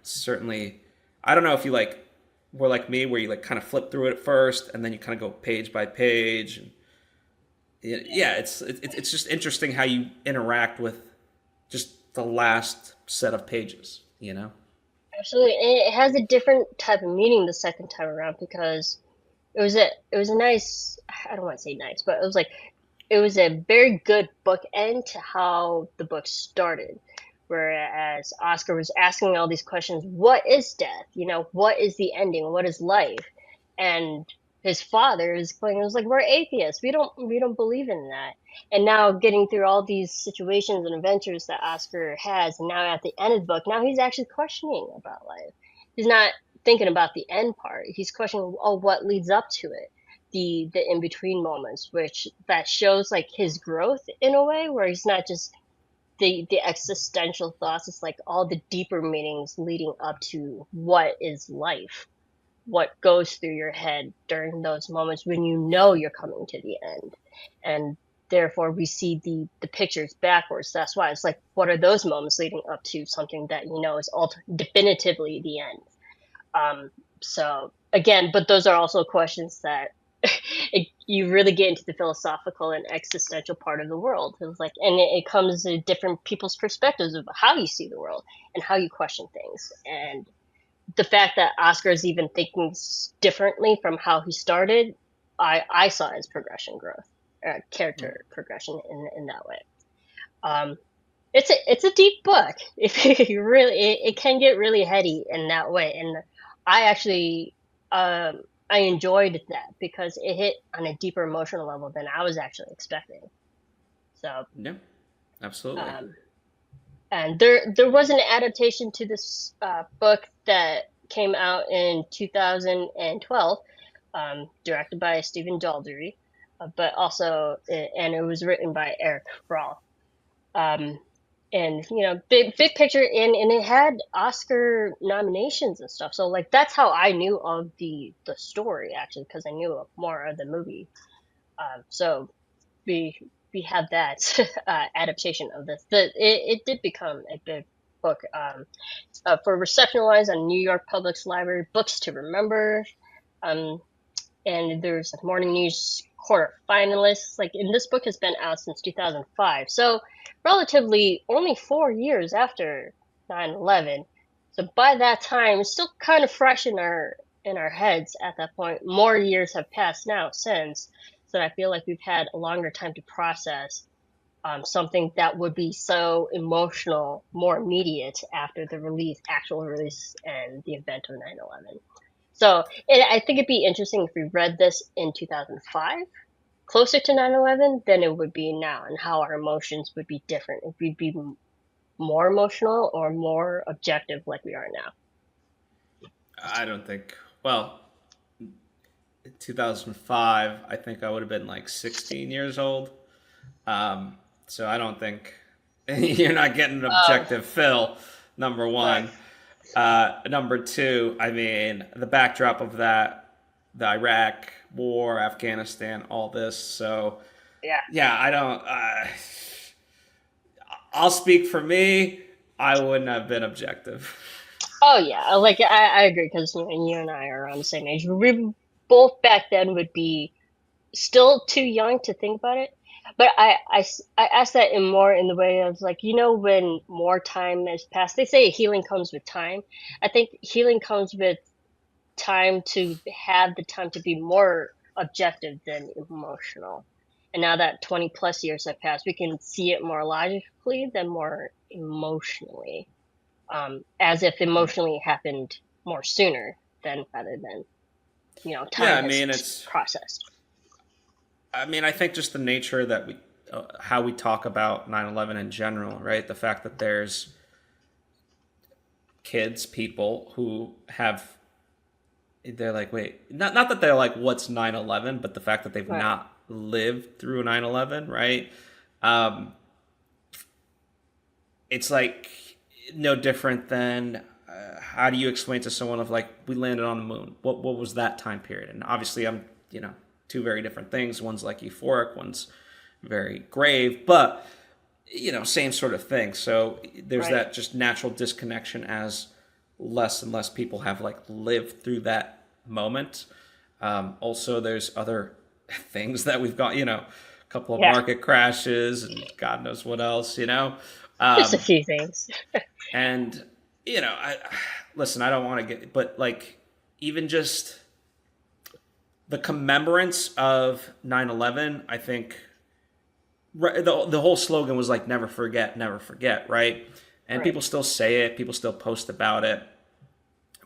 certainly, I don't know if you like were like me, where you like kind of flip through it at first, and then you kind of go page by page, and yeah, it's just interesting how you interact with just the last set of pages, you know? Absolutely, and it has a different type of meaning the second time around because it was a nice. I don't want to say nice, but it was a very good bookend to how the book started. Whereas Oscar was asking all these questions, what is death? What is the ending? What is life? And his father is going, it was like, we're atheists. We don't believe in that. And now getting through all these situations and adventures that Oscar has, and now at the end of the book, now he's actually questioning about life. He's not thinking about the end part. He's questioning, oh, what leads up to it, the in between moments, which that shows like his growth in a way, where he's not just the existential thoughts. It's like all the deeper meanings leading up to what is life, what goes through your head during those moments when you know you're coming to the end. And therefore we see the pictures backwards. That's why it's like, what are those moments leading up to something that is definitively the end? So again, but those are also questions that you really get into the philosophical and existential part of the world. It's like, and it comes to different people's perspectives of how you see the world and how you question things. And the fact that Oscar is even thinking differently from how he started, I saw as progression growth, character progression in that way. Um, it's a deep book. If you really, it can get really heady in that way, and I actually I enjoyed that because it hit on a deeper emotional level than I was actually expecting. So, Yeah, absolutely. um, and there was an adaptation to this book that came out in 2012, directed by Stephen Daldry, but also and it was written by Eric Roth. Um, and big picture, and it had Oscar nominations and stuff. So like that's how I knew of the story actually, because I knew of more of the movie. So we we have that adaptation of this. It did become a big book for reception wise on New York Public's Library Books to Remember. Um, and there's a Morning News quarter finalists. Like, and this book has been out since 2005, so relatively only 4 years after 9/11. So by that time, it's still kind of fresh in our heads at that point. More years have passed now since, so I feel like we've had a longer time to process something that would be so emotional, more immediate after the actual release and the event of 9/11. So I think it'd be interesting if we read this in 2005, closer to 9/11, than it would be now, and how our emotions would be different. If we'd be more emotional or more objective like we are now. I don't think. Well, 2005, I think I would have been like 16 years old. So I don't think you're not getting an Um, objective fill. Number right. one. Number two, I mean, the backdrop of that, the Iraq War, Afghanistan, all this. So Yeah. yeah, I don't. I'll speak for me. I wouldn't have been objective. Oh yeah. Like I agree because you and I are around the same age. We both back then would be still too young to think about it. But I asked that in more in the way of like, when more time has passed, they say healing comes with time. I think healing comes with time to have the time to be more objective than emotional. And now that 20 plus years have passed, we can see it more logically than more emotionally. As if emotionally happened more sooner than rather than, Yeah, time I has mean, it's. processed. I mean, I think just the nature that how we talk about 9/11 in general, right? The fact that there's kids, people who have they're like, wait, not that they're like, what's 9/11, but the fact that they've Right. not lived through 9/11, right? Um, it's like no different than how do you explain to someone of like we landed on the moon? What was that time period? And obviously, I'm two very different things. One's like euphoric, one's very grave, but same sort of thing. So there's Right. that just natural disconnection as less and less people have like lived through that moment. Also, there's other things that we've got, a couple of Yeah. market crashes and God knows what else. Just a Um, few things. and I listen. I don't want to get, but like even just the commemorance of 9/11, I think the whole slogan was like never forget, right? And Right. people still say it, people still post about it.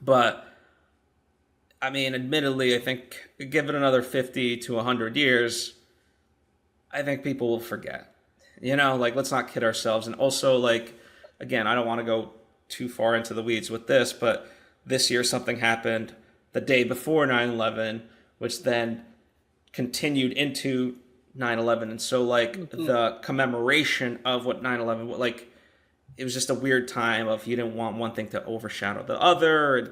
But I mean, admittedly, I think give it another 50 to 100 years, I think people will forget. Like let's not kid ourselves. And also, like, again, I don't want to go too far into the weeds with this, but this year something happened the day before 9/11, which then continued into 9/11. And so, like, Hmm. the commemoration of what 9/11, like, it was just a weird time of you didn't want one thing to overshadow the other. And,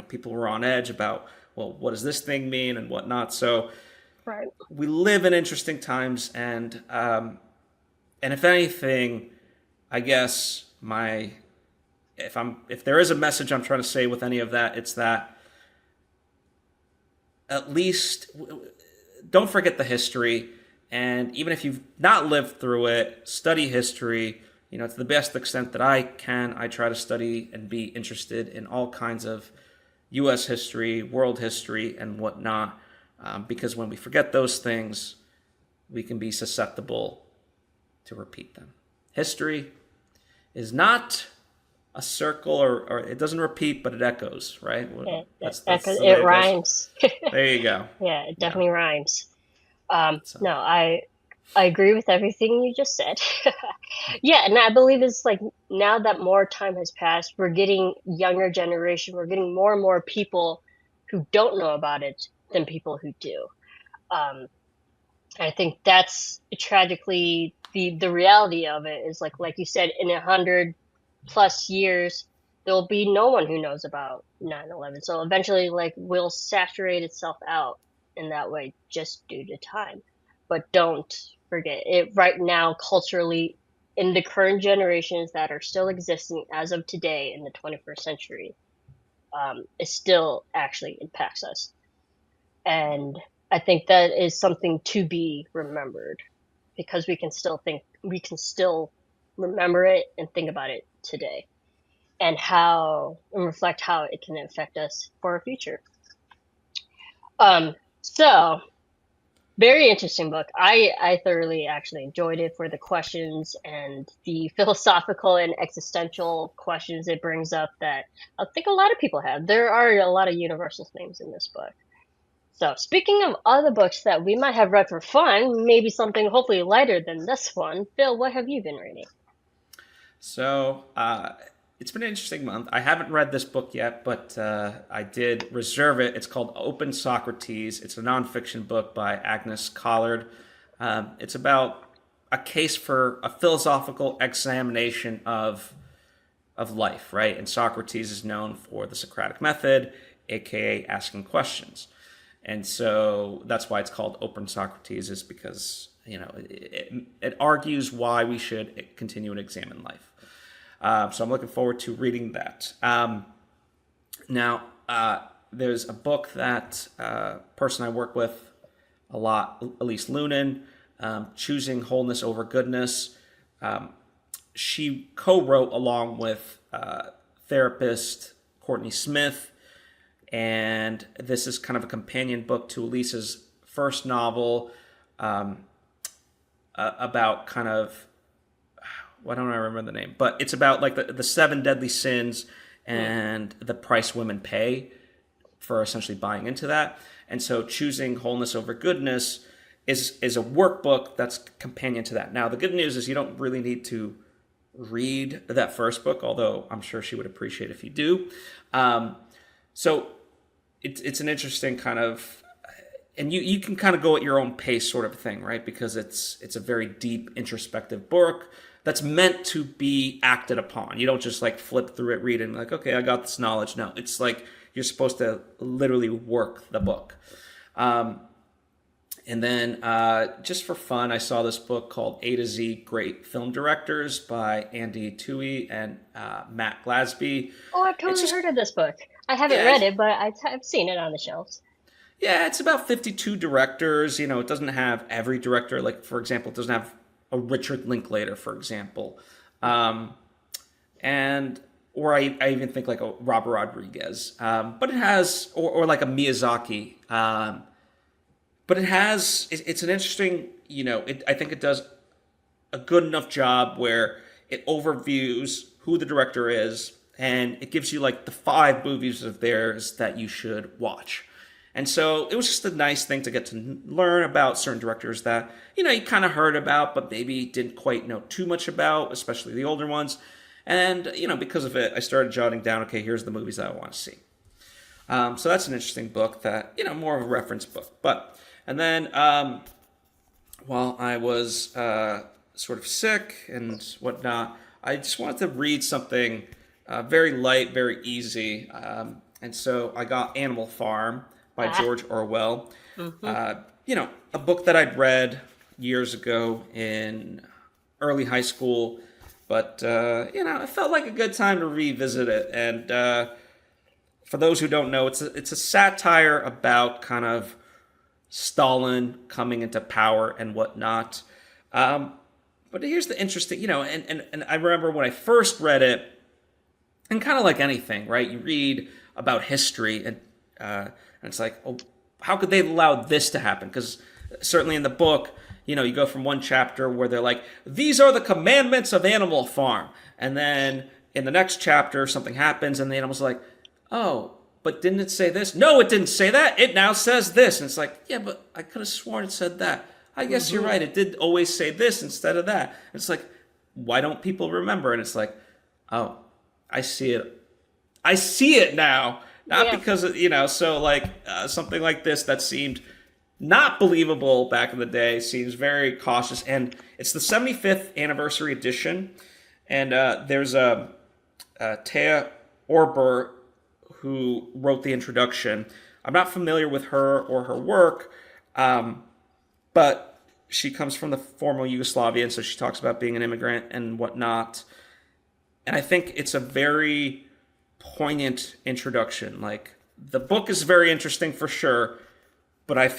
people were on edge about, well, what does this thing mean and whatnot. So Right. we live in interesting times. And if anything, I guess if there is a message I'm trying to say with any of that, it's that at least don't forget the history. And even if you've not lived through it, study history. To the best extent that I can, I try to study and be interested in all kinds of U.S. history, world history, and whatnot. Because when we forget those things, we can be susceptible to repeat them. History is not a circle, or it doesn't repeat, but it echoes, right? That's the It way it goes. rhymes. There you go. Yeah, it Yeah. definitely rhymes. So No, I agree with everything you just said. Yeah, and I believe it's like now that more time has passed, we're getting younger generation, we're getting more and more people who don't know about it than people who do. Um, I think that's tragically the reality of it is like you said, in 100 plus years, there'll be no one who knows about 9/11. So eventually, like, will saturate itself out in that way just due to time. But don't forget it right now, culturally, in the current generations that are still existing as of today in the 21st century, it still actually impacts us. And I think that is something to be remembered because we can still remember it and think about it today and reflect how it can affect us for our future. So Very interesting book. I thoroughly actually enjoyed it for the questions and the philosophical and existential questions it brings up that I think a lot of people have. There are a lot of universal themes in this book. So, speaking of other books that we might have read for fun, maybe something hopefully lighter than this one, Phil, what have you been reading? So it's been an interesting month. I haven't read this book yet, but I did reserve it. It's called Open Socrates. It's a nonfiction book by Agnes Collard. It's about a case for a philosophical examination of life, right? And Socrates is known for the Socratic method, aka asking questions. And so that's why it's called Open Socrates, is because it argues why we should continue and examine life. So I'm looking forward to reading that. Now, there's a book that person I work with a lot, Elise Lunan, Choosing Wholeness Over Goodness. She co-wrote along with therapist Courtney Smith, and this is kind of a companion book to Elise's first novel about kind of, why don't I remember the name? But it's about like the seven deadly sins and the price women pay for essentially buying into that. And so choosing wholeness over goodness is a workbook that's companion to that. Now, the good news is you don't really need to read that first book, although I'm sure she would appreciate if you do. So it's an interesting kind of, and you can kind of go at your own pace sort of thing, right? Because it's a very deep introspective book that's meant to be acted upon. You don't just like flip through it, read it, and like, okay, I got this knowledge. No, it's like you're supposed to literally work the book. And then just for fun, I saw this book called A to Z Great Film Directors by Andy Toohey and Matt Glasby. Oh, I've It's totally just, heard of this book. I haven't yeah, read it, but I've seen it on the shelves. yeah, it's about 52 directors. It doesn't have every director. Like, for example, it doesn't have a Richard Linklater, for example. Um, and or I even think like a Robert Rodriguez. But it has, or like a Miyazaki. But it's an interesting, I think it does a good enough job where it overviews who the director is, and it gives you like the five movies of theirs that you should watch. And so it was just a nice thing to get to learn about certain directors that, you kind of heard about, but maybe didn't quite know too much about, especially the older ones. And, because of it, I started jotting down, okay, here's the movies that I want to see. So that's an interesting book that, more of a reference book. And then while I was sort of sick and whatnot, I just wanted to read something very light, very easy. And so I got Animal Farm by Ah, George Orwell. hmm. A book that I'd read years ago in early high school, but it felt like a good time to revisit it. And for those who don't know, it's a satire about kind of Stalin coming into power and whatnot. But here's the interesting, and I remember when I first read it, and kind of like anything, right? You read about history, and it's like, oh, how could they allow this to happen? Because certainly in the book, you go from one chapter where they're like, these are the commandments of Animal Farm, and then in the next chapter, something happens, and the animal's like, oh, but didn't it say this? No, it didn't say that. It now says this. And it's like, yeah, but I could have sworn it said that. I guess you're Hmm. right. It did always say this instead of that. And it's like, why don't people remember? And it's like, oh, I see it. I see it now. Not Yeah. because of, so like something like this that seemed not believable back in the day seems very cautious. And it's the 75th anniversary edition. And there's Thea Orber who wrote the introduction. I'm not familiar with her or her work, but she comes from the former Yugoslavia, and so she talks about being an immigrant and whatnot. And I think it's a very poignant introduction. Like, the book is very interesting for sure, but I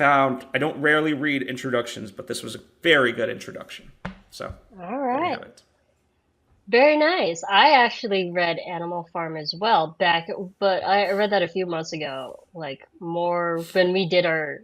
don't rarely read introductions, but this was a very good introduction. So All there you right. have it. Very nice. I actually read Animal Farm as well back, but I read that a few months ago, like more when we did our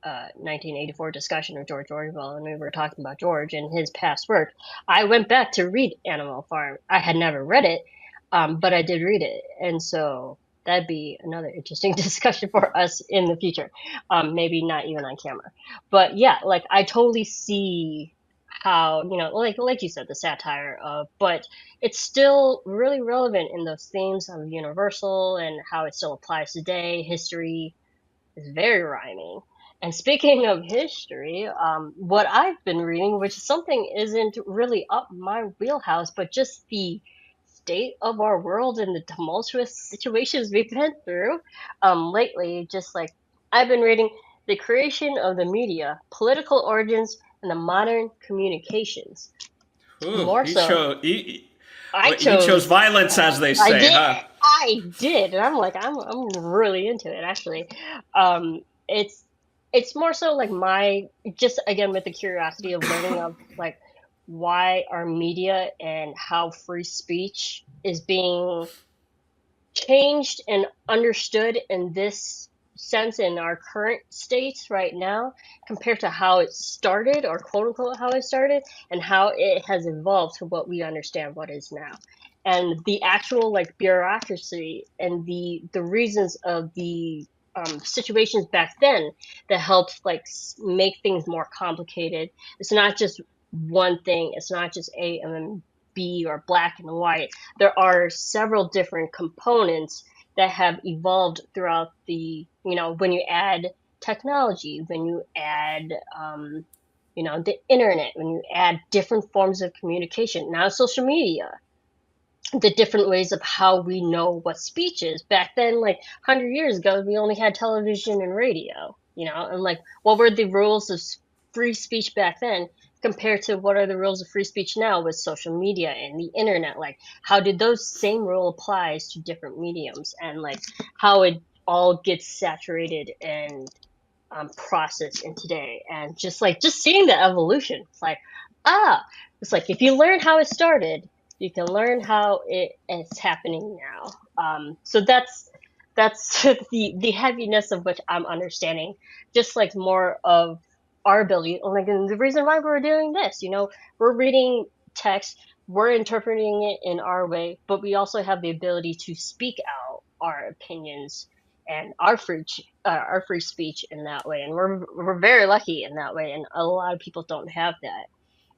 1984 discussion of George Orwell, and we were talking about George and his past work, I went back to read Animal Farm. I had never read it, but I did read it, and so that'd be another interesting discussion for us in the future. Maybe not even on camera, but yeah, like I totally see how, like you said, the satire of, but it's still really relevant in those themes of universal and how it still applies today. History is very rhyming. And speaking of history, what I've been reading, which something isn't really up my wheelhouse, but just the state of our world and the tumultuous situations we've been through lately, just like I've been reading The Creation of the Media, Political Origins, and the Modern Communications. Ooh, More so, I he chose chose violence, as they I say, did. huh? I did, and I'm really into it actually. It's more so like my, just again with the curiosity of learning of like why our media and how free speech is being changed and understood in this sense in our current states right now compared to how it started, or quote unquote how it started, and how it has evolved to what we understand what is now, and the actual like bureaucracy and the reasons of the situations back then that helped like make things more complicated. It's not just one thing, it's not just A and then B or black and white. There are several different components that have evolved throughout the, when you add technology, when you add, the internet, when you add different forms of communication, now social media, the different ways of how we know what speech is. Back then, like 100 years ago, we only had television and radio, and like what were the rules of free speech back then compared to what are the rules of free speech now with social media and the internet? Like, how did those same rule applies to different mediums, and like how it all gets saturated and processed in today, and just seeing the evolution. It's like, ah, it's like if you learn how it started, you can learn how it's happening now. So that's the heaviness of which I'm understanding, just like more of our ability, like, and the reason why we're doing this. We're reading text, we're interpreting it in our way, but we also have the ability to speak out our opinions and our free speech in that way, and we're very lucky in that way, and a lot of people don't have that.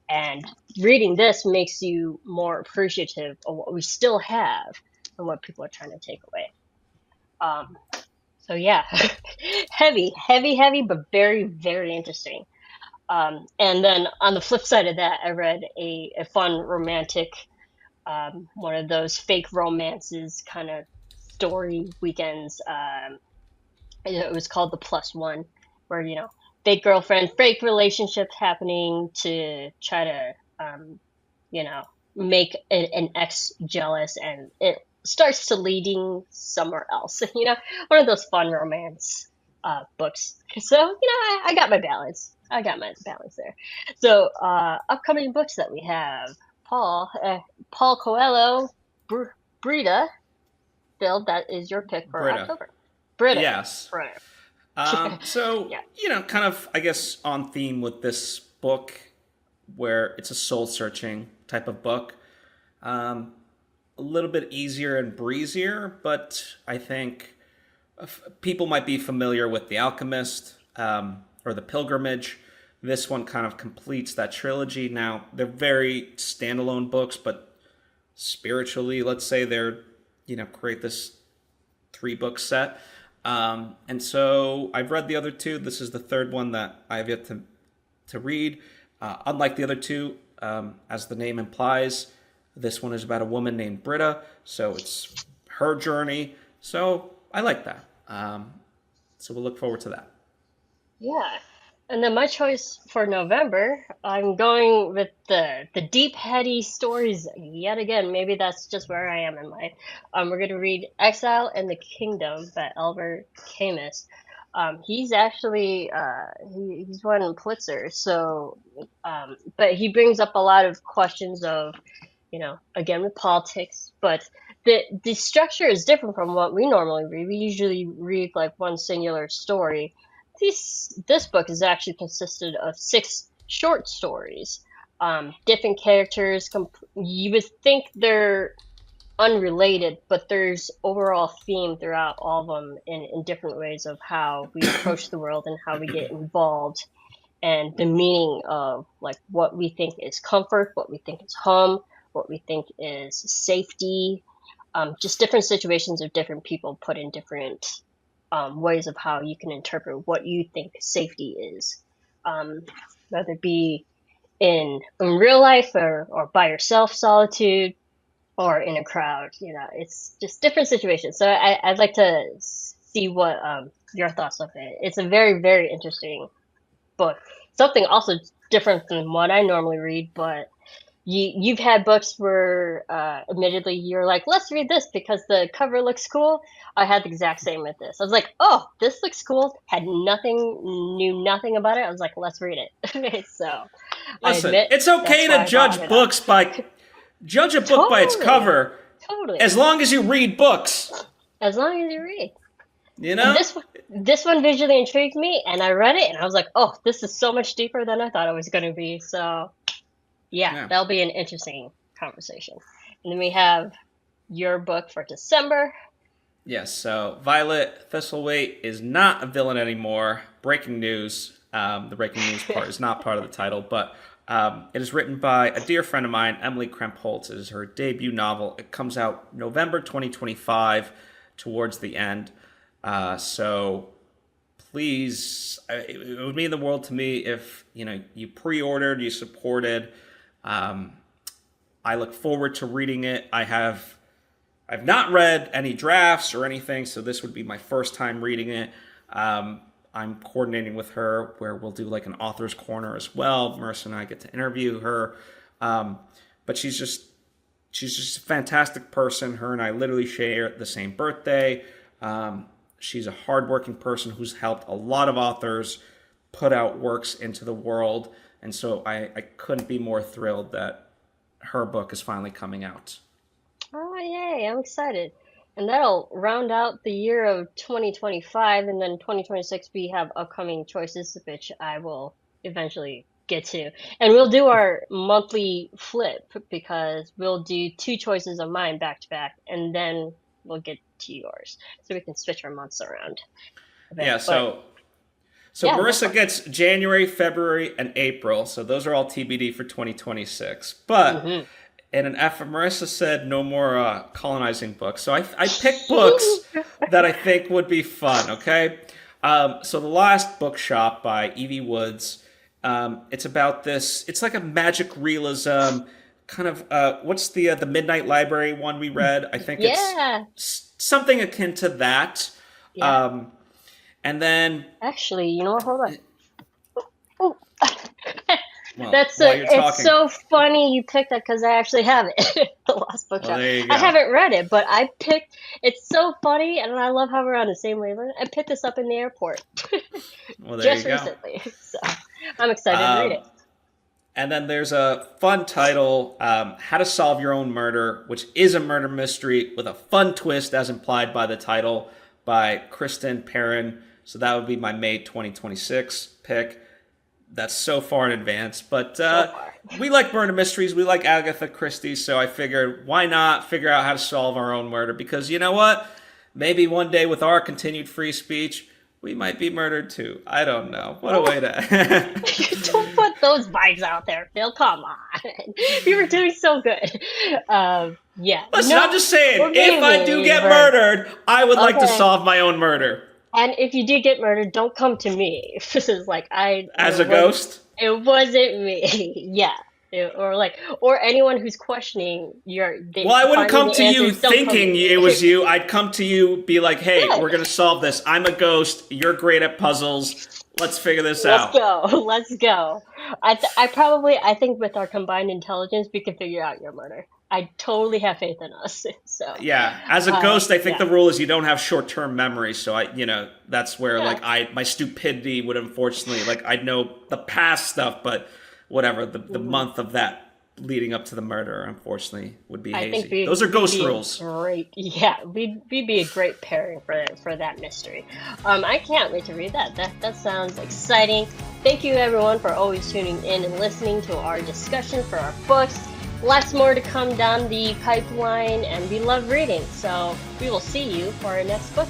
And reading this makes you more appreciative of what we still have and what people are trying to take away. Um, so yeah, heavy, heavy, heavy, but very, very interesting. And then on the flip side of that, I read a fun romantic, one of those fake romances kind of story weekends. It was called The Plus One, where fake girlfriend, fake relationship happening to try to you know make an ex jealous, and it starts to leading somewhere else. One of those fun romance books. So I got my balance. I got my balance there. So upcoming books that we have: Paul Coelho, Brida. Phil, that is your pick for Britta. October. Brita. Yes. Right. So, Yeah. kind of, I guess, on theme with this book, where it's a soul searching type of book. A little bit easier and breezier, but I think people might be familiar with The Alchemist or The Pilgrimage. This one kind of completes that trilogy. Now, they're very standalone books, but spiritually, let's say they're, create this 3-book set. And so I've read the other two. This is the third one that I've yet to read. Unlike the other two, as the name implies, this one is about a woman named Brida. So it's her journey. So I like that. So we'll look forward to that. Yeah. And then my choice for November, I'm going with the deep, heady stories yet again. Maybe that's just where I am in life. We're going to read Exile and the Kingdom by Albert Camus. He's actually he's won Pulitzer, so but he brings up a lot of questions of, again with politics, but the structure is different from what we normally read. We usually read like one singular story. this book is actually consisted of 6 short stories. Different characters. You would think they're unrelated, but there's overall theme throughout all of them in different ways of how we approach the world and how we get involved, and the meaning of like what we think is comfort, what we think is home, what we think is safety. Just different situations of different people put in different ways of how you can interpret what you think safety is, whether it be in real life or by yourself, solitude, or in a crowd. It's just different situations. So I'd like to see what your thoughts of it. It's a very, very interesting book. Something also different than what I normally read, but you've had books where admittedly you're like, let's read this because the cover looks cool. I had the exact same with this. I was like, oh, this looks cool. Knew nothing about it. I was like, let's read it. So Listen, I admit it's okay to judge a book by its cover, totally, as long as you read books. As long as you read. You know? And this one visually intrigued me, and I read it, and I was like, oh, this is so much deeper than I thought it was going to be. So, yeah, that'll be an interesting conversation. And then we have your book for December. Yes, so Violet Thistlewaite is not a villain anymore. Breaking news. The breaking news part is not part of the title, but it is written by a dear friend of mine, Emily Krempholtz. It is her debut novel. It comes out November 2025, towards the end. So please, it would mean the world to me if you pre-ordered, you supported. I look forward to reading it. I've not read any drafts or anything, so this would be my first time reading it. I'm coordinating with her where we'll do like an author's corner as well. Marisa and I get to interview her. But she's just a fantastic person. Her and I literally share the same birthday. She's a hardworking person who's helped a lot of authors put out works into the world. And so I couldn't be more thrilled that her book is finally coming out. Oh, yay, I'm excited. And that'll round out the year of 2025, and then 2026 we have upcoming choices, which I will eventually get to. And we'll do our monthly flip because we'll do 2 choices of mine back to back, and then we'll get to yours. So we can switch our months around. Yeah, so Marisa gets January, February, and April. So those are all TBD for 2026. But in an effort, Marisa said no more colonizing books. So I picked books that I think would be fun, okay? So The Last Bookshop by Evie Woods. It's about this. It's like a magic realism kind of. What's the Midnight Library one we read? I think it's something akin to that. Yeah. And then actually, you know what? Hold on. Oh. Well, it's so funny you picked that because I actually have it. The Last Bookshop. Well, there you go. I haven't read it, but I picked. It's so funny, and I love how we're on the same wavelength. I picked this up in the airport. Well, there just you go. Recently, so I'm excited to read it. And then there's a fun title, How to Solve Your Own Murder, which is a murder mystery with a fun twist, as implied by the title, by Kristen Perrin. So that would be my May 2026 pick. That's so far in advance. But we like murder mysteries. We like Agatha Christie. So I figured, why not figure out how to solve our own murder? Because you know what? Maybe one day with our continued free speech, we might be murdered too. I don't know. What a way to... Don't put those vibes out there, Phil. Come on. You were doing so good. Yeah. Listen, I'm just saying, if I do get murdered, I would like to solve my own murder. And if you do get murdered, don't come to me. This is like as a ghost. It wasn't me. Yeah, or anyone who's questioning your. Well, I wouldn't come to you thinking it was you. I'd come to you, be like, "Hey, we're gonna solve this. I'm a ghost. You're great at puzzles. Let's figure this out. Let's go. I think with our combined intelligence, we can figure out your murder. I totally have faith in us. So yeah, as a ghost, I think the rule is you don't have short-term memory. So that's where my stupidity would unfortunately I'd know the past stuff, but whatever the month of that leading up to the murder, unfortunately, would be I think hazy. Those are we'd ghost be a rules. great, yeah, we'd be a great pairing for that mystery. I can't wait to read that. That sounds exciting. Thank you everyone for always tuning in and listening to our discussion for our books. Lots more to come down the pipeline, and we love reading. So we will see you for our next book.